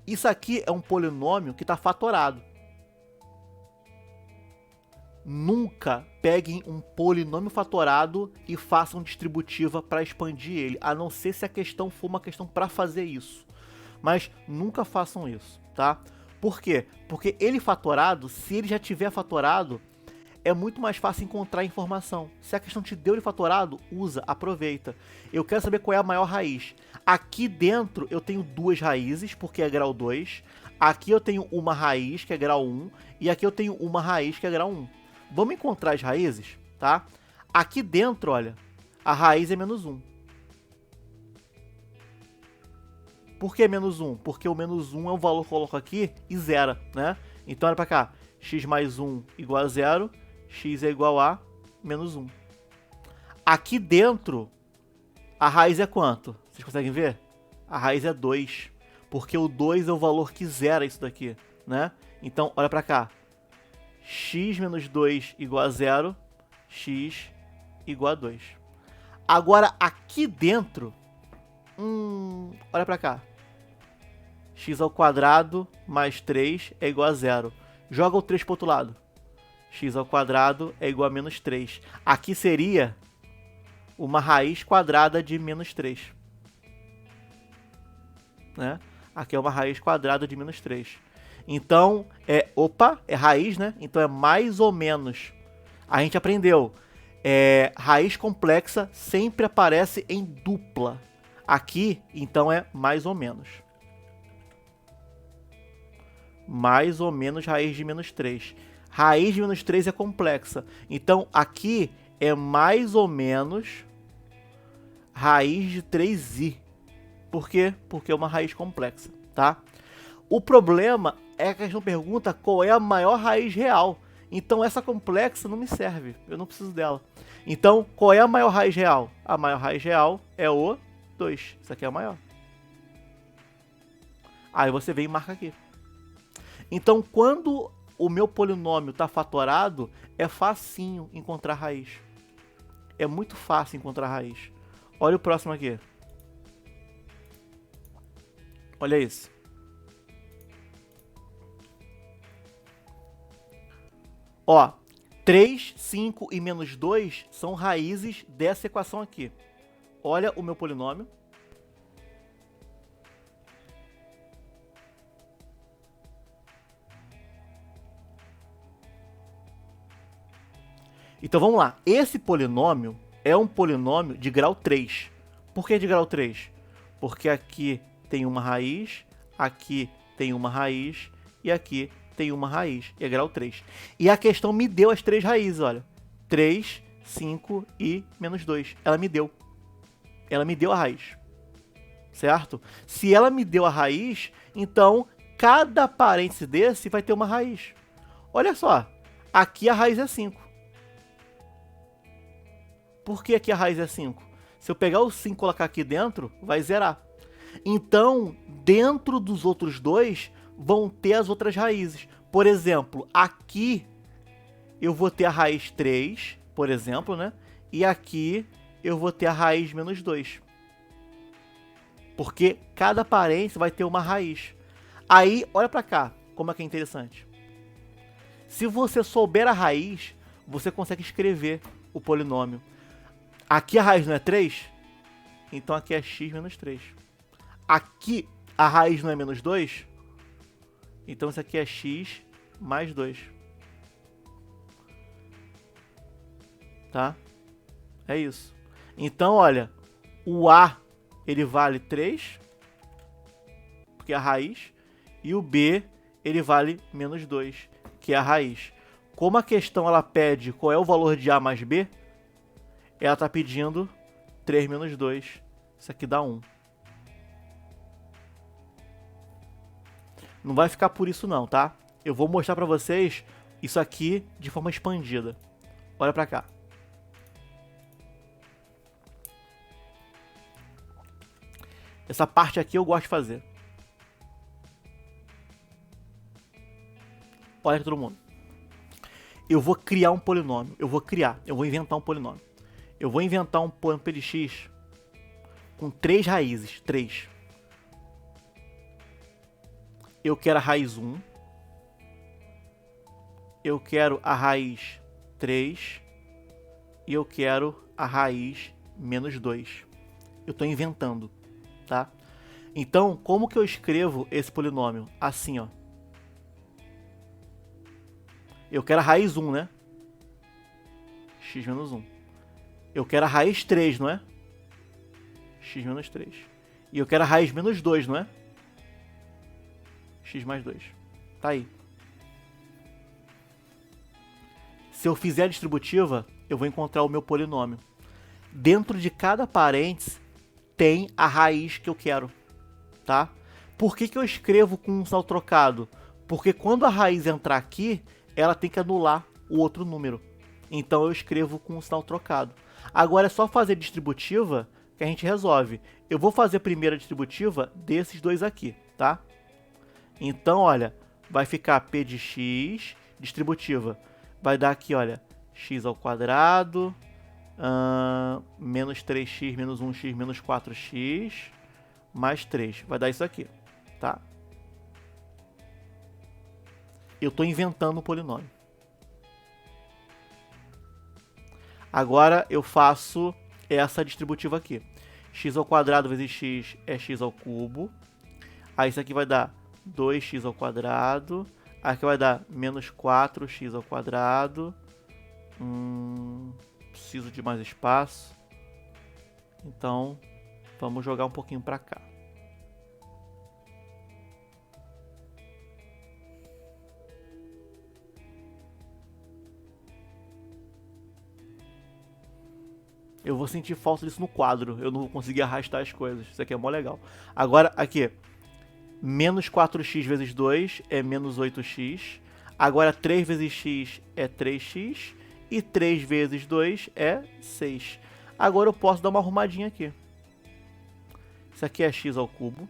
Isso aqui é um polinômio que está fatorado. Nunca peguem um polinômio fatorado e façam distributiva para expandir ele, a não ser se a questão for uma questão para fazer isso. Mas nunca façam isso, tá? Por quê? Porque ele fatorado, se ele já tiver fatorado, é muito mais fácil encontrar informação. Se a questão te deu ele fatorado, usa, aproveita. Eu quero saber qual é a maior raiz. Aqui dentro eu tenho duas raízes, porque é grau 2. Aqui eu tenho uma raiz, que é grau 1. E aqui eu tenho uma raiz, que é grau 1. Vamos encontrar as raízes, tá? Aqui dentro, olha, a raiz é menos 1. Por que menos 1? Porque o menos 1 é o valor que eu coloco aqui e zera, né? Então, olha pra cá. X mais 1 igual a 0. X é igual a menos 1. Aqui dentro, a raiz é quanto? Vocês conseguem ver? A raiz é 2. Porque o 2 é o valor que zera isso daqui, né? Então, olha pra cá. X menos 2 igual a 0. X igual a 2. Agora, aqui dentro... olha pra cá. X ao quadrado mais 3 é igual a 0. Joga o 3 pro outro lado. X ao quadrado é igual a menos 3. Aqui seria uma raiz quadrada de menos 3. Né? Aqui é uma raiz quadrada de menos 3. Então, é raiz, né? Então é mais ou menos. A gente aprendeu. Raiz complexa sempre aparece em dupla. Aqui, então, é mais ou menos. Mais ou menos raiz de menos 3. Raiz de menos 3 é complexa. Então, aqui é mais ou menos raiz de 3i. Por quê? Porque é uma raiz complexa, tá? O problema é que a questão pergunta qual é a maior raiz real. Então, essa complexa não me serve. Eu não preciso dela. Então, qual é a maior raiz real? A maior raiz real é o 2. Isso aqui é a maior. Aí você vem e marca aqui. Então, quando o meu polinômio está fatorado, é facinho encontrar raiz. É muito fácil encontrar raiz. Olha o próximo aqui. Olha isso. Ó, 3, 5 e menos 2 são raízes dessa equação aqui. Olha o meu polinômio. Então vamos lá. Esse polinômio é um polinômio de grau 3. Por que de grau 3? Porque aqui tem uma raiz, aqui tem uma raiz e aqui tem uma raiz, é grau 3. E a questão me deu as 3 raízes, olha. 3, 5 e menos 2. Ela me deu. Ela me deu a raiz. Certo? Se ela me deu a raiz, então cada parêntese desse vai ter uma raiz. Olha só, aqui a raiz é 5. Por que aqui a raiz é 5? Se eu pegar o 5 e colocar aqui dentro, vai zerar. Então, dentro dos outros dois, vão ter as outras raízes. Por exemplo, aqui eu vou ter a raiz 3, por exemplo, né? E aqui eu vou ter a raiz menos 2. Porque cada parêntese vai ter uma raiz. Aí, olha pra cá, como é que é interessante. Se você souber a raiz, você consegue escrever o polinômio. Aqui a raiz não é 3? Então aqui é x menos 3. Aqui a raiz não é menos 2? Então isso aqui é x mais 2. Tá? É isso. Então, olha, o A, ele vale 3, porque é a raiz, e o B, ele vale menos 2, que é a raiz. Como a questão ela pede qual é o valor de A mais B, ela está pedindo 3 menos 2. Isso aqui dá 1. Não vai ficar por isso não, tá? Eu vou mostrar para vocês isso aqui de forma expandida. Olha para cá. Essa parte aqui eu gosto de fazer. Olha aqui todo mundo. Eu vou criar um polinômio. Eu vou inventar um polinômio. Eu vou inventar um polinômio p de x com 3 raízes. 3. Eu quero a raiz 1. Eu quero a raiz 3. E eu quero a raiz menos 2. Eu estou inventando. Tá? Então, como que eu escrevo esse polinômio? Assim, ó. Eu quero a raiz 1, né? X menos 1. Eu quero a raiz 3, não é? X menos 3. E eu quero a raiz menos 2, não é? X mais 2. Tá aí. Se eu fizer a distributiva, eu vou encontrar o meu polinômio. Dentro de cada parêntese, tem a raiz que eu quero, tá? Por que eu escrevo com um sinal trocado? Porque quando a raiz entrar aqui, ela tem que anular o outro número. Então eu escrevo com um sinal trocado. Agora é só fazer distributiva que a gente resolve. Eu vou fazer primeiro a distributiva desses dois aqui, tá? Então, olha, vai ficar p de x, distributiva. Vai dar aqui, olha, x ao quadrado... menos 3x menos 1x menos 4x mais 3. Vai dar isso aqui, tá? Eu estou inventando um polinômio. Agora eu faço essa distributiva aqui. X ao quadrado vezes x é x ao cubo. Aí isso aqui vai dar 2x ao quadrado. Aqui vai dar menos 4x ao quadrado. Preciso de mais espaço. Então, vamos jogar um pouquinho para cá. Eu vou sentir falta disso no quadro. Eu não vou conseguir arrastar as coisas. Isso aqui é mó legal. Agora, aqui. Menos 4x vezes 2 é menos 8x. Agora, 3 vezes x é 3x. E 3 vezes 2 é 6. Agora eu posso dar uma arrumadinha aqui. Isso aqui é x ao cubo.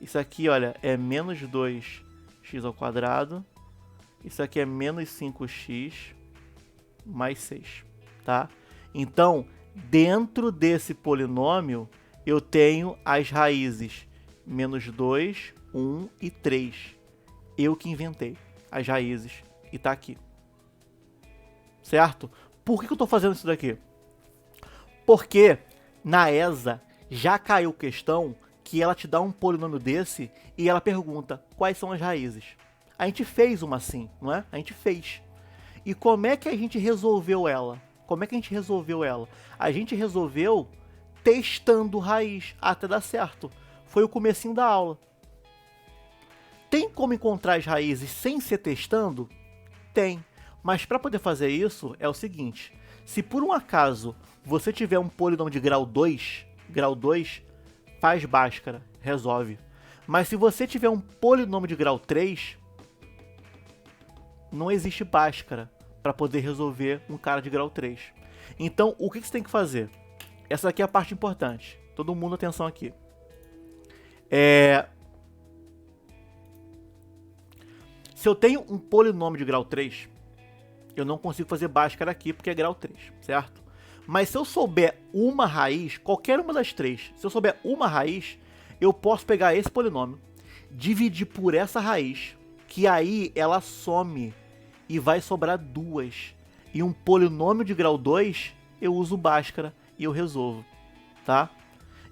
Isso aqui, olha, é menos 2x ao quadrado. Isso aqui é menos 5x mais 6, tá? Então, dentro desse polinômio, eu tenho as raízes menos 2, 1 e 3. Eu que inventei as raízes e tá aqui. Certo? Por que eu estou fazendo isso daqui? Porque na ESA já caiu questão que ela te dá um polinômio desse e ela pergunta quais são as raízes. A gente fez uma assim, não é? A gente fez. E como é que a gente resolveu ela? Como é que a gente resolveu ela? A gente resolveu testando raiz até dar certo. foi o comecinho da aula. Tem como encontrar as raízes sem ser testando? Tem. Mas para poder fazer isso, é o seguinte. Se por um acaso você tiver um polinômio de grau 2, faz Bhaskara, resolve. Mas se você tiver um polinômio de grau 3, não existe Bhaskara para poder resolver um cara de grau 3. Então, o que você tem que fazer? Essa aqui é a parte importante. Todo mundo, atenção aqui. Se eu tenho um polinômio de grau 3, eu não consigo fazer Bhaskara aqui porque é grau 3, certo? Mas se eu souber uma raiz, qualquer uma das três, se eu souber uma raiz, eu posso pegar esse polinômio, dividir por essa raiz, que aí ela some e vai sobrar duas. E um polinômio de grau 2, eu uso Bhaskara e eu resolvo, tá?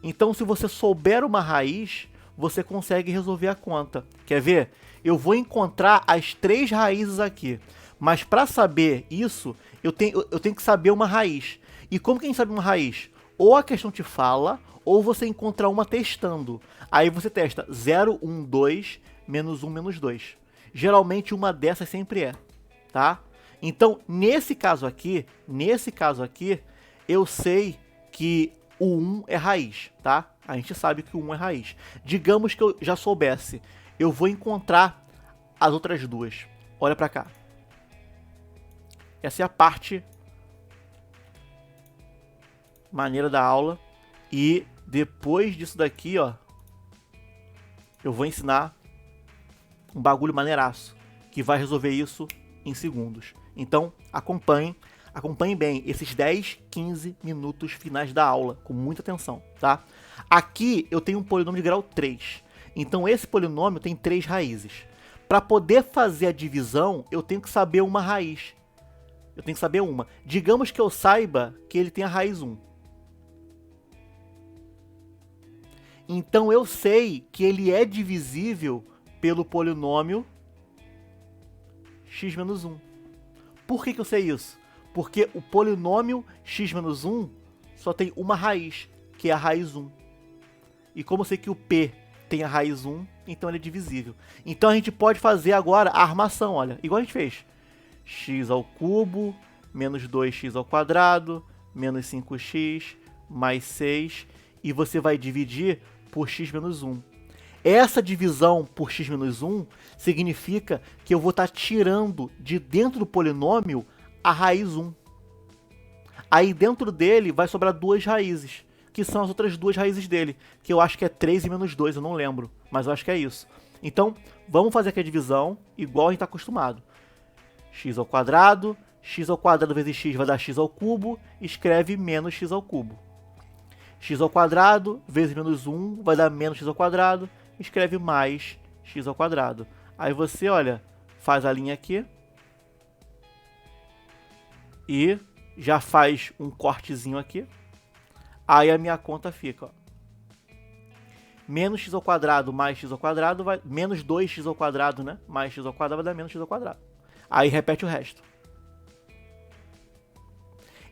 Então, se você souber uma raiz, você consegue resolver a conta. Quer ver? Eu vou encontrar as três raízes aqui. Mas para saber isso, eu tenho que saber uma raiz. E como que a gente sabe uma raiz? Ou a questão te fala, ou você encontra uma testando. Aí você testa 0, 1, 2, menos 1, menos 2. Geralmente uma dessas sempre é, tá? Então, nesse caso aqui, eu sei que o 1 é raiz, tá? A gente sabe que o 1 é raiz. Digamos que eu já soubesse. Eu vou encontrar as outras duas. Olha pra cá. Essa é a parte maneira da aula. E depois disso daqui, ó, eu vou ensinar um bagulho maneiraço que vai resolver isso em segundos. Então, acompanhem bem esses 10, 15 minutos finais da aula, com muita atenção, tá? Aqui eu tenho um polinômio de grau 3. Então, esse polinômio tem 3 raízes. Para poder fazer a divisão, eu tenho que saber uma raiz. Eu tenho que saber uma. Digamos que eu saiba que ele tem a raiz 1. Então, eu sei que ele é divisível pelo polinômio x menos 1. Por que eu sei isso? Porque o polinômio x menos 1 só tem uma raiz, que é a raiz 1. E como eu sei que o p tem a raiz 1, então ele é divisível. Então a gente pode fazer agora a armação, olha, igual a gente fez. X ao cubo, menos 2x ao quadrado, menos 5x, mais 6, e você vai dividir por x menos 1. Essa divisão por x menos 1 significa que eu vou estar tirando de dentro do polinômio a raiz 1. Aí dentro dele vai sobrar duas raízes, que são as outras duas raízes dele, que eu acho que é 3 e menos 2, eu não lembro, mas eu acho que é isso. Então, vamos fazer aqui a divisão igual a gente está acostumado. X ao quadrado vezes x vai dar x ao cubo, escreve menos x ao cubo. X ao quadrado vezes menos 1 vai dar menos x ao quadrado, escreve mais x ao quadrado. Aí você, olha, faz a linha aqui e já faz um cortezinho aqui. Aí a minha conta fica, ó, menos x ao quadrado mais x ao quadrado, vai, menos 2x ao quadrado, né? Mais x ao quadrado vai dar menos x ao quadrado. Aí repete o resto.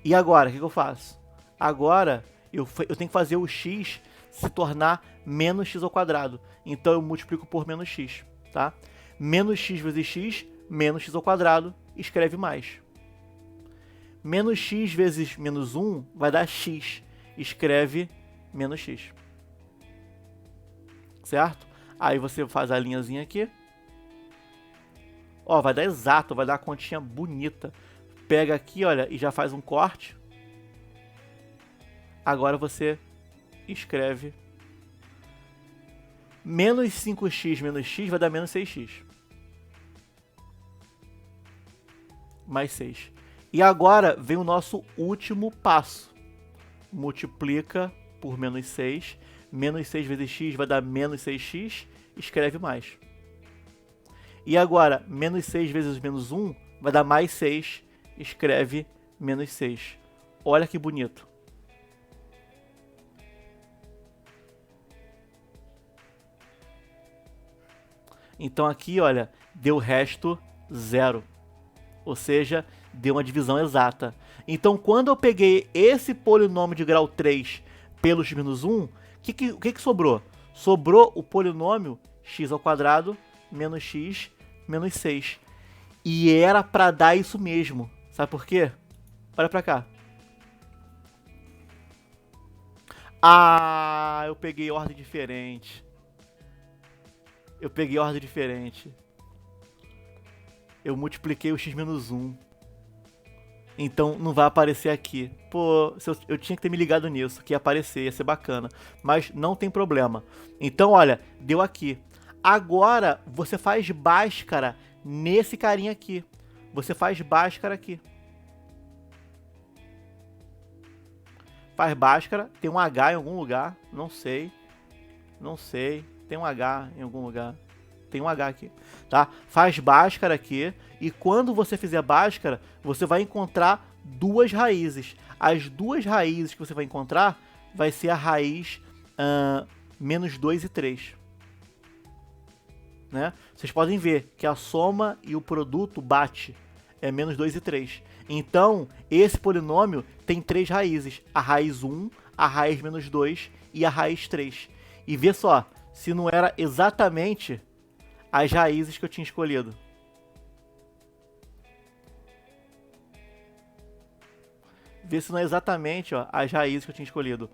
E agora, o que eu faço? Agora, eu tenho que fazer o x se tornar menos x ao quadrado. Então, eu multiplico por menos x, tá? Menos x vezes x, menos x ao quadrado, escreve mais. Menos x vezes menos 1 vai dar x, escreve menos x. Certo? Aí você faz a linhazinha aqui. Ó, vai dar exato, vai dar a continha bonita. Pega aqui, olha, e já faz um corte. Agora você escreve menos 5x menos x vai dar menos 6x. Mais 6. E agora vem o nosso último passo. Multiplica por menos 6. Menos 6 vezes x vai dar menos 6x. Escreve mais. E agora, menos 6 vezes menos 1 vai dar mais 6. Escreve menos 6. Olha que bonito. Então aqui, olha, deu resto 0. Ou seja, deu uma divisão exata. Então, quando eu peguei esse polinômio de grau 3 pelo x menos 1, o que sobrou? Sobrou o polinômio x² menos x menos 6. E era para dar isso mesmo. Sabe por quê? Olha para cá. Ah, eu peguei ordem diferente. Eu multipliquei o x menos 1. Então não vai aparecer aqui. Pô, eu tinha que ter me ligado nisso, que ia aparecer, ia ser bacana. Mas não tem problema. Então, olha, deu aqui. Agora, você faz Bhaskara nesse carinha aqui. Você faz Bhaskara aqui. Faz Bhaskara, tem um H em algum lugar, não sei. Tem um H em algum lugar. Tem um H aqui, tá? Faz Bhaskara aqui, e quando você fizer Bhaskara, você vai encontrar duas raízes. As duas raízes que você vai encontrar vai ser a raiz menos 2 e 3. Né? Vocês podem ver que a soma e o produto bate, é menos 2 e 3. Então, esse polinômio tem três raízes, a raiz 1, a raiz menos 2 e a raiz 3. E vê só, se não era exatamente as raízes que eu tinha escolhido. Vê se não é exatamente as raízes que eu tinha escolhido.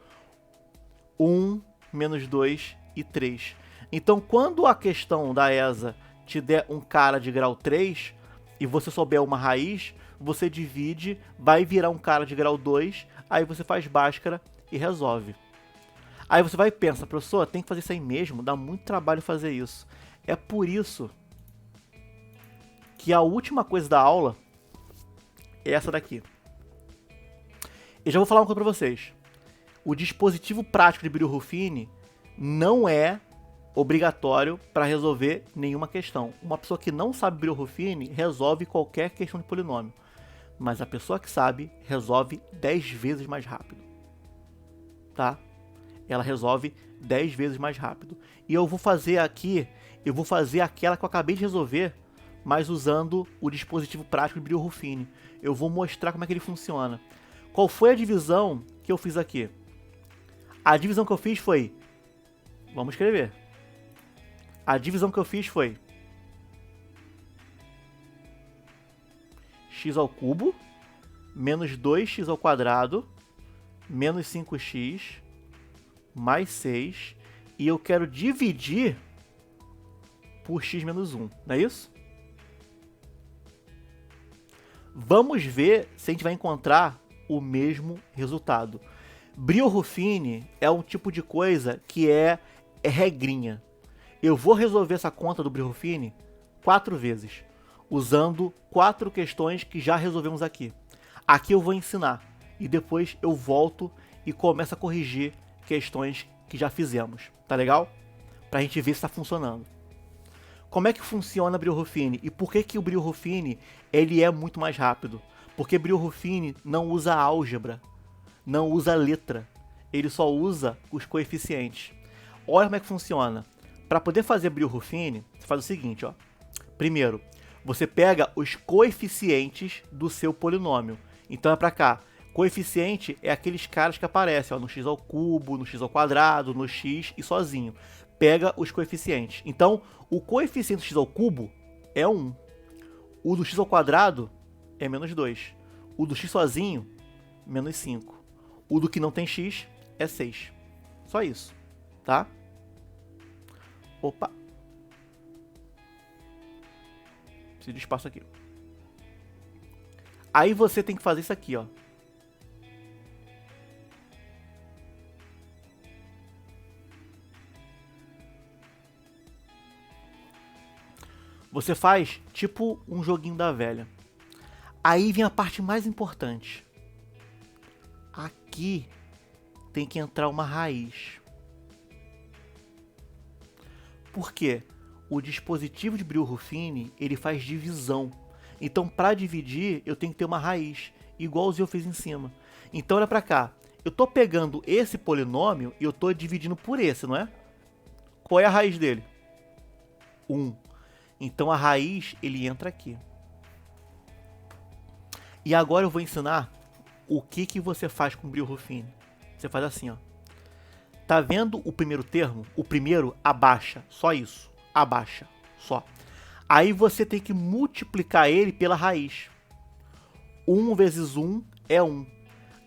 1, menos 2 e 3. Então, quando a questão da ESA te der um cara de grau 3 e você souber uma raiz, você divide, vai virar um cara de grau 2, aí você faz Bhaskara e resolve. Aí você vai e pensa, professor, tem que fazer isso aí mesmo? Dá muito trabalho fazer isso. É por isso que a última coisa da aula é essa daqui. Eu já vou falar uma coisa para vocês. O dispositivo prático de Brillouin não é obrigatório para resolver nenhuma questão. Uma pessoa que não sabe Brillouin resolve qualquer questão de polinômio. Mas a pessoa que sabe resolve 10 vezes mais rápido. Tá? Ela resolve 10 vezes mais rápido. E eu vou fazer aqui, aquela que eu acabei de resolver, mas usando o dispositivo prático de Brillouin. Eu vou mostrar como é que ele funciona. Qual foi a divisão que eu fiz aqui? A divisão que eu fiz foi... Vamos escrever. A divisão que eu fiz foi... x² menos 2x² menos 5x mais 6. E eu quero dividir por x menos 1. Não é isso? Vamos ver se a gente vai encontrar o mesmo resultado. Brillouin é um tipo de coisa que é regrinha. Eu vou resolver essa conta do Brillouin 4 vezes, usando 4 questões que já resolvemos aqui. Aqui eu vou ensinar, e depois eu volto e começo a corrigir questões que já fizemos. Tá legal? Pra gente ver se está funcionando. Como é que funciona Brillouin? E por que o Brillouin ele é muito mais rápido? Porque Brillouin não usa álgebra, não usa letra, ele só usa os coeficientes. Olha como é que funciona. Para poder fazer Brillouin, você faz o seguinte, ó. Primeiro, você pega os coeficientes do seu polinômio. Então é para cá. Coeficiente é aqueles caras que aparecem ó, no x ao cubo, no x ao quadrado, no x e sozinho. Pega os coeficientes. Então, o coeficiente do x ao cubo é 1. O do x ao quadrado é menos 2. O do x sozinho, menos 5. O do que não tem x é 6. Só isso, tá? Opa. Preciso de espaço aqui. Aí você tem que fazer isso aqui, ó. Você faz tipo um joguinho da velha. Aí vem a parte mais importante. Aqui tem que entrar uma raiz. Por quê? O dispositivo de Brillouin, ele faz divisão. Então, para dividir, eu tenho que ter uma raiz, igualzinho eu fiz em cima. Então, olha para cá. Eu estou pegando esse polinômio e eu estou dividindo por esse, não é? Qual é a raiz dele? 1. Então, a raiz, ele entra aqui. E agora eu vou ensinar o que você faz com Brillouin. Você faz assim, ó. Tá vendo o primeiro termo? O primeiro abaixa, só isso. Abaixa, só. Aí você tem que multiplicar ele pela raiz. 1 vezes 1 é 1.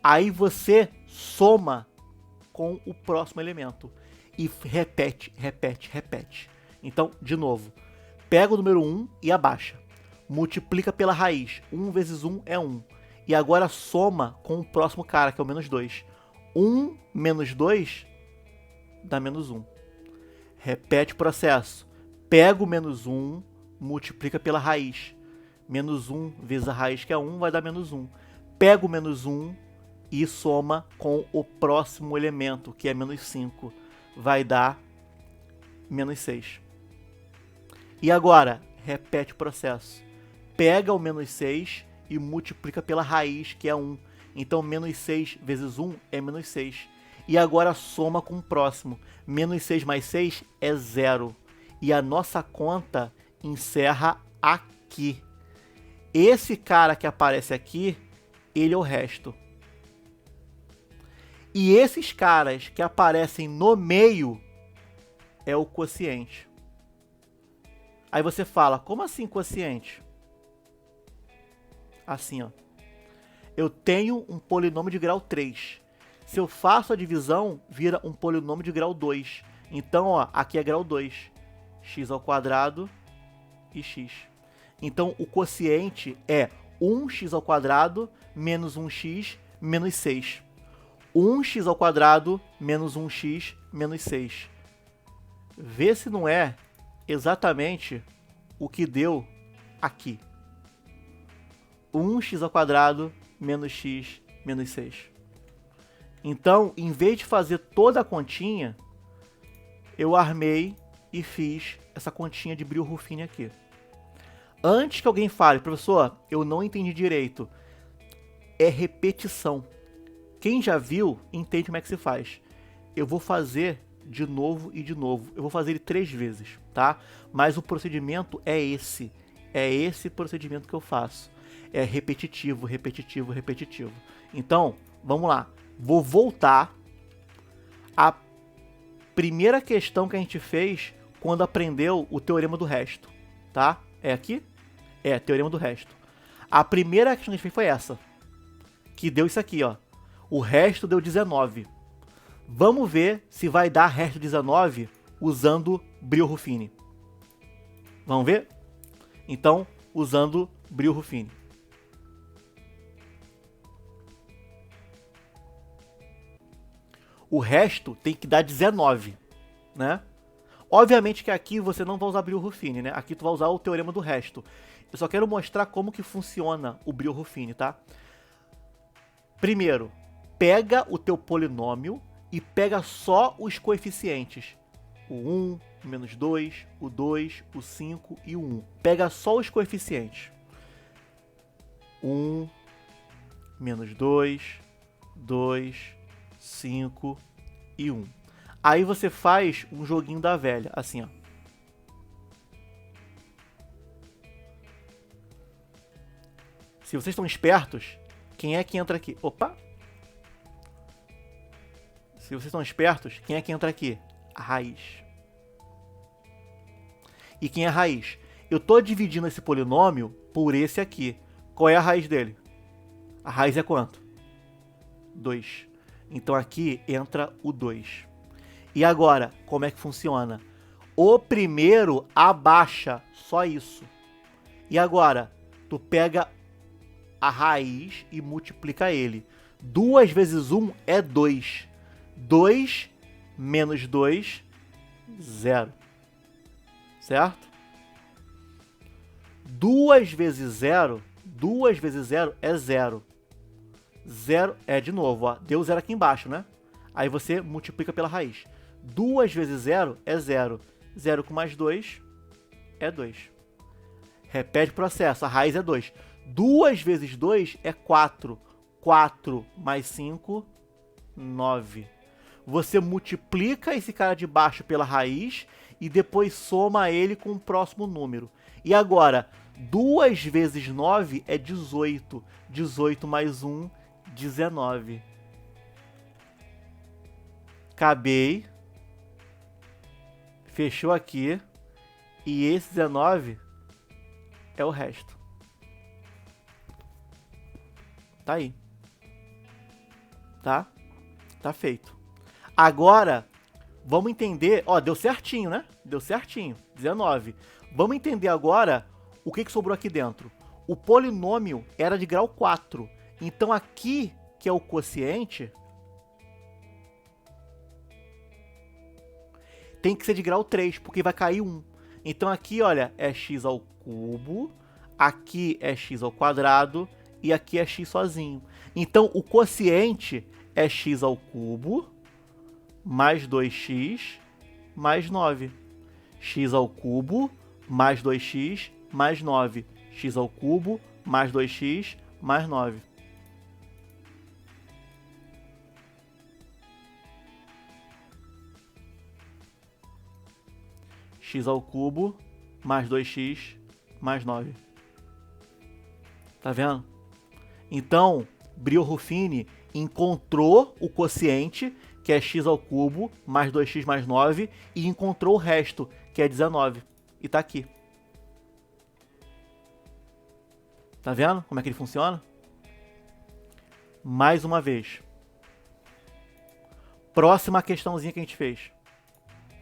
Aí você soma com o próximo elemento. E repete, repete, repete. Então, de novo. Pega o número 1 e abaixa. Multiplica pela raiz. 1 vezes 1 é 1. E agora soma com o próximo cara, que é o menos 2. 1 menos 2 dá menos 1. Repete o processo. Pega o menos 1, multiplica pela raiz. Menos 1 vezes a raiz, que é 1, vai dar menos 1. Pega o menos 1 e soma com o próximo elemento, que é menos 5. Vai dar menos 6. E agora, repete o processo. Pega o menos 6 e multiplica pela raiz, que é 1. Então, menos 6 vezes 1 é menos 6. E agora soma com o próximo. Menos 6 mais 6 é 0. E a nossa conta encerra aqui. Esse cara que aparece aqui, ele é o resto. E esses caras que aparecem no meio é o quociente. Aí você fala, como assim quociente? Assim, ó. Eu tenho um polinômio de grau 3. Se eu faço a divisão, vira um polinômio de grau 2. Então, ó, aqui é grau 2. X ao quadrado e x. Então, o quociente é 1x ao quadrado menos 1x menos 6. 1x ao quadrado menos 1x menos 6. Vê se não é exatamente o que deu aqui. 1x ao quadrado menos x menos 6. Então, em vez de fazer toda a continha, eu armei e fiz essa continha de Brillouin aqui. Antes que alguém fale, professor, eu não entendi direito, é repetição. Quem já viu, entende como é que se faz. Eu vou fazer de novo e de novo. Eu vou fazer ele 3 vezes, tá? Mas o procedimento é esse. É esse procedimento que eu faço. É repetitivo, repetitivo, repetitivo. Então, vamos lá. Vou voltar à primeira questão que a gente fez quando aprendeu o teorema do resto, tá? É aqui? É, teorema do resto. A primeira questão que a gente fez foi essa, que deu isso aqui, ó. O resto deu 19. Vamos ver se vai dar resto 19 usando Brillouin. Vamos ver? Então, usando Brillouin. O resto tem que dar 19, né? Obviamente que aqui você não vai usar Brillouin, né? Aqui tu vai usar o teorema do resto. Eu só quero mostrar como que funciona o Brillouin, tá? Primeiro, pega o teu polinômio e pega só os coeficientes. O 1, o menos 2, o 2, o 5 e o 1. Pega só os coeficientes. 1, menos 2, 2, 5 e 1. Aí você faz um joguinho da velha, assim, ó. Se vocês estão espertos, quem é que entra aqui? Opa! Se vocês estão espertos, quem é que entra aqui? A raiz. E quem é a raiz? Eu estou dividindo esse polinômio por esse aqui. Qual é a raiz dele? A raiz é quanto? 2. Então aqui entra o 2. E agora, como é que funciona? O primeiro abaixa, só isso. E agora, tu pega a raiz e multiplica ele. 2 vezes 1 é 2. 2 menos 2, 0. Certo? 2 vezes 0, 2 vezes 0 é 0. 0 é de novo, ó, deu 0 aqui embaixo, né? Aí você multiplica pela raiz. 2 vezes 0 é 0. 0 com mais 2 é 2. Repete o processo, a raiz é 2. 2 vezes 2 é 4. 4 mais 5, 9. Você multiplica esse cara de baixo pela raiz e depois soma ele com o próximo número. E agora, 2 vezes 9 é 18. 18 mais 1, 19. Acabei. Fechou aqui. E esse 19 é o resto. Tá aí. Tá? Tá feito. Agora, vamos entender... Ó, deu certinho, né? Deu certinho. 19. Vamos entender agora o que sobrou aqui dentro. O polinômio era de grau 4. Então aqui, que é o quociente, tem que ser de grau 3, porque vai cair 1. Então aqui, olha, é x ao cubo, aqui é x ao quadrado e aqui é x sozinho. Então o quociente é x ao cubo mais 2x mais 9. X ao cubo mais 2x mais 9. X ao cubo mais 2x mais 9. X ao cubo mais 2x mais 9. Tá vendo? Então, Brio-Ruffini encontrou o quociente, que é x ao cubo mais 2x mais 9, e encontrou o resto, que é 19. E tá aqui. Tá vendo como é que ele funciona? Mais uma vez. Próxima questãozinha que a gente fez.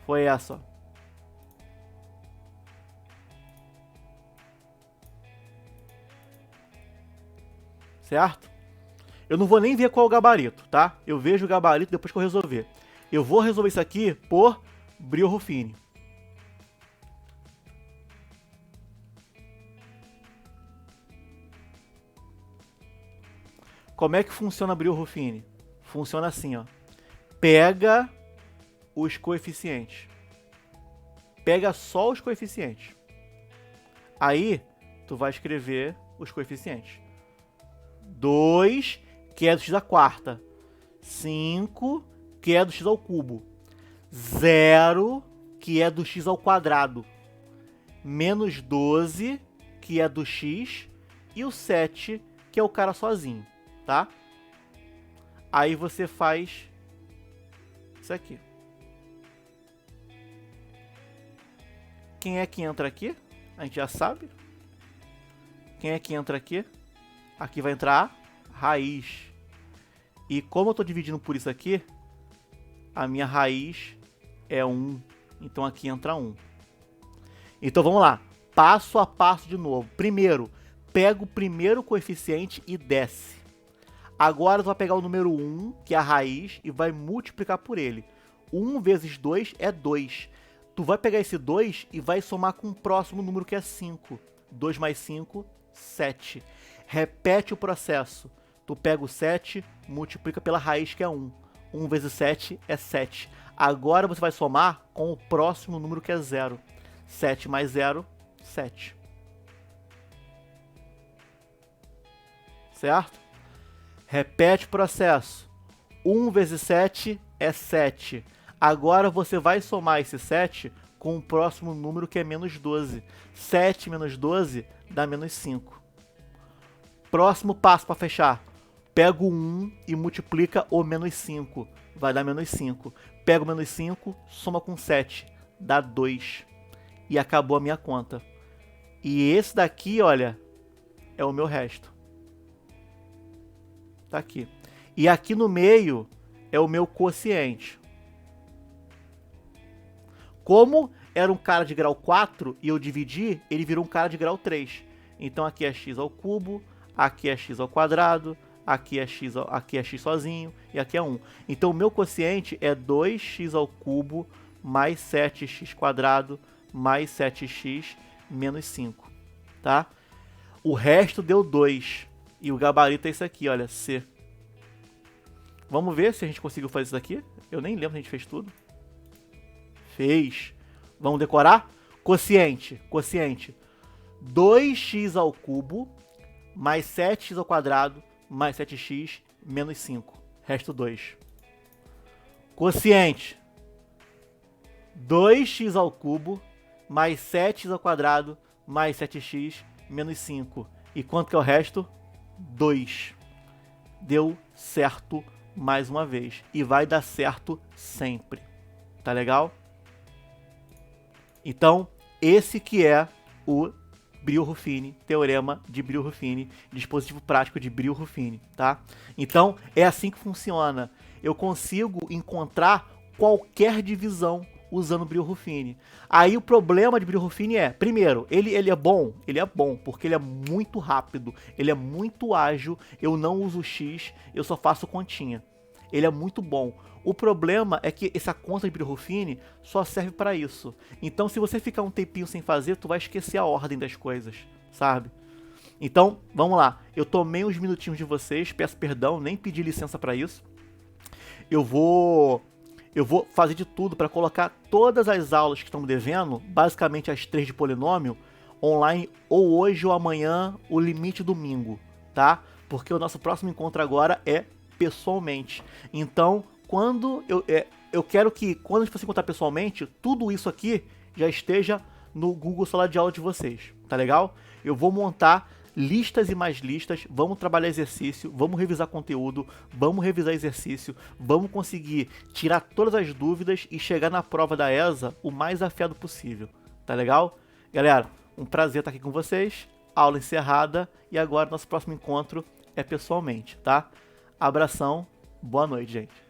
Foi essa, ó. Certo? Eu não vou nem ver qual é o gabarito, tá? Eu vejo o gabarito depois que eu resolver. Eu vou resolver isso aqui por Brio-Ruffini. Como é que funciona Brio-Ruffini? Funciona assim, ó. Pega os coeficientes. Pega só os coeficientes. Aí, tu vai escrever os coeficientes. 2, que é do x à quarta. 5, que é do x ao cubo. 0, que é do x ao quadrado. Menos 12, que é do x. E o 7, que é o cara sozinho, tá? Aí você faz isso aqui. Quem é que entra aqui? A gente já sabe. Quem é que entra aqui? Aqui vai entrar a raiz. E como eu estou dividindo por isso aqui, a minha raiz é 1. Então aqui entra 1. Então vamos lá. Passo a passo de novo. Primeiro, pega o primeiro coeficiente e desce. Agora tu vai pegar o número 1, que é a raiz, e vai multiplicar por ele. 1 vezes 2 é 2. Tu vai pegar esse 2 e vai somar com o próximo número, que é 5. 2 mais 5, 7. Repete o processo. Tu pega o 7, multiplica pela raiz, que é 1. 1 vezes 7 é 7. Agora você vai somar com o próximo número, que é 0. 7 mais 0, 7. Certo? Repete o processo. 1 vezes 7 é 7. Agora você vai somar esse 7 com o próximo número, que é menos 12. 7 menos 12 dá menos 5. Próximo passo para fechar. Pega o 1 e multiplica o menos 5. Vai dar menos 5. Pega o menos 5, soma com 7. Dá 2. E acabou a minha conta. E esse daqui, olha, é o meu resto. Tá aqui. E aqui no meio é o meu quociente. Como era um cara de grau 4 e eu dividi, ele virou um cara de grau 3. Então aqui é x ao cubo, aqui é x ao quadrado, aqui é x sozinho e aqui é 1. Então o meu quociente é 2x ao cubo mais 7x quadrado mais 7x menos 5. Tá? O resto deu 2. E o gabarito é isso aqui, olha, C. Vamos ver se a gente conseguiu fazer isso aqui. Eu nem lembro se a gente fez tudo. Fez. Vamos decorar? Quociente. Quociente. 2x ao cubo mais 7x ao quadrado mais 7x menos 5. Resto 2. Quociente. 2x ao cubo mais 7x ao quadrado mais 7x menos 5. E quanto que é o resto? 2. Deu certo mais uma vez. E vai dar certo sempre. Tá legal? Então, esse que é o Brio-Ruffini, teorema de Brio-Ruffini, dispositivo prático de Brio-Ruffini, tá? Então, é assim que funciona. Eu consigo encontrar qualquer divisão usando Brio-Ruffini. Aí o problema de Brio-Ruffini é, primeiro, ele é bom? Ele é bom, porque ele é muito rápido, ele é muito ágil, eu não uso X, eu só faço continha. Ele é muito bom. O problema é que essa conta de Brio-Ruffini só serve para isso. Então, se você ficar um tempinho sem fazer, tu vai esquecer a ordem das coisas, sabe? Então, vamos lá. Eu tomei uns minutinhos de vocês, peço perdão, nem pedi licença para isso. Eu vou fazer de tudo para colocar todas as aulas que estão me devendo, basicamente as 3 de polinômio, online ou hoje ou amanhã, o limite domingo, tá? Porque o nosso próximo encontro agora é pessoalmente. Então, quando eu quero que, quando a gente for se encontrar pessoalmente, tudo isso aqui já esteja no Google Sala de Aula de vocês, tá legal? Eu vou montar listas e mais listas, vamos trabalhar exercício, vamos revisar conteúdo, vamos revisar exercício, vamos conseguir tirar todas as dúvidas e chegar na prova da ESA o mais afiado possível, tá legal? Galera, um prazer estar aqui com vocês, aula encerrada e agora nosso próximo encontro é pessoalmente, tá? Abração, boa noite, gente.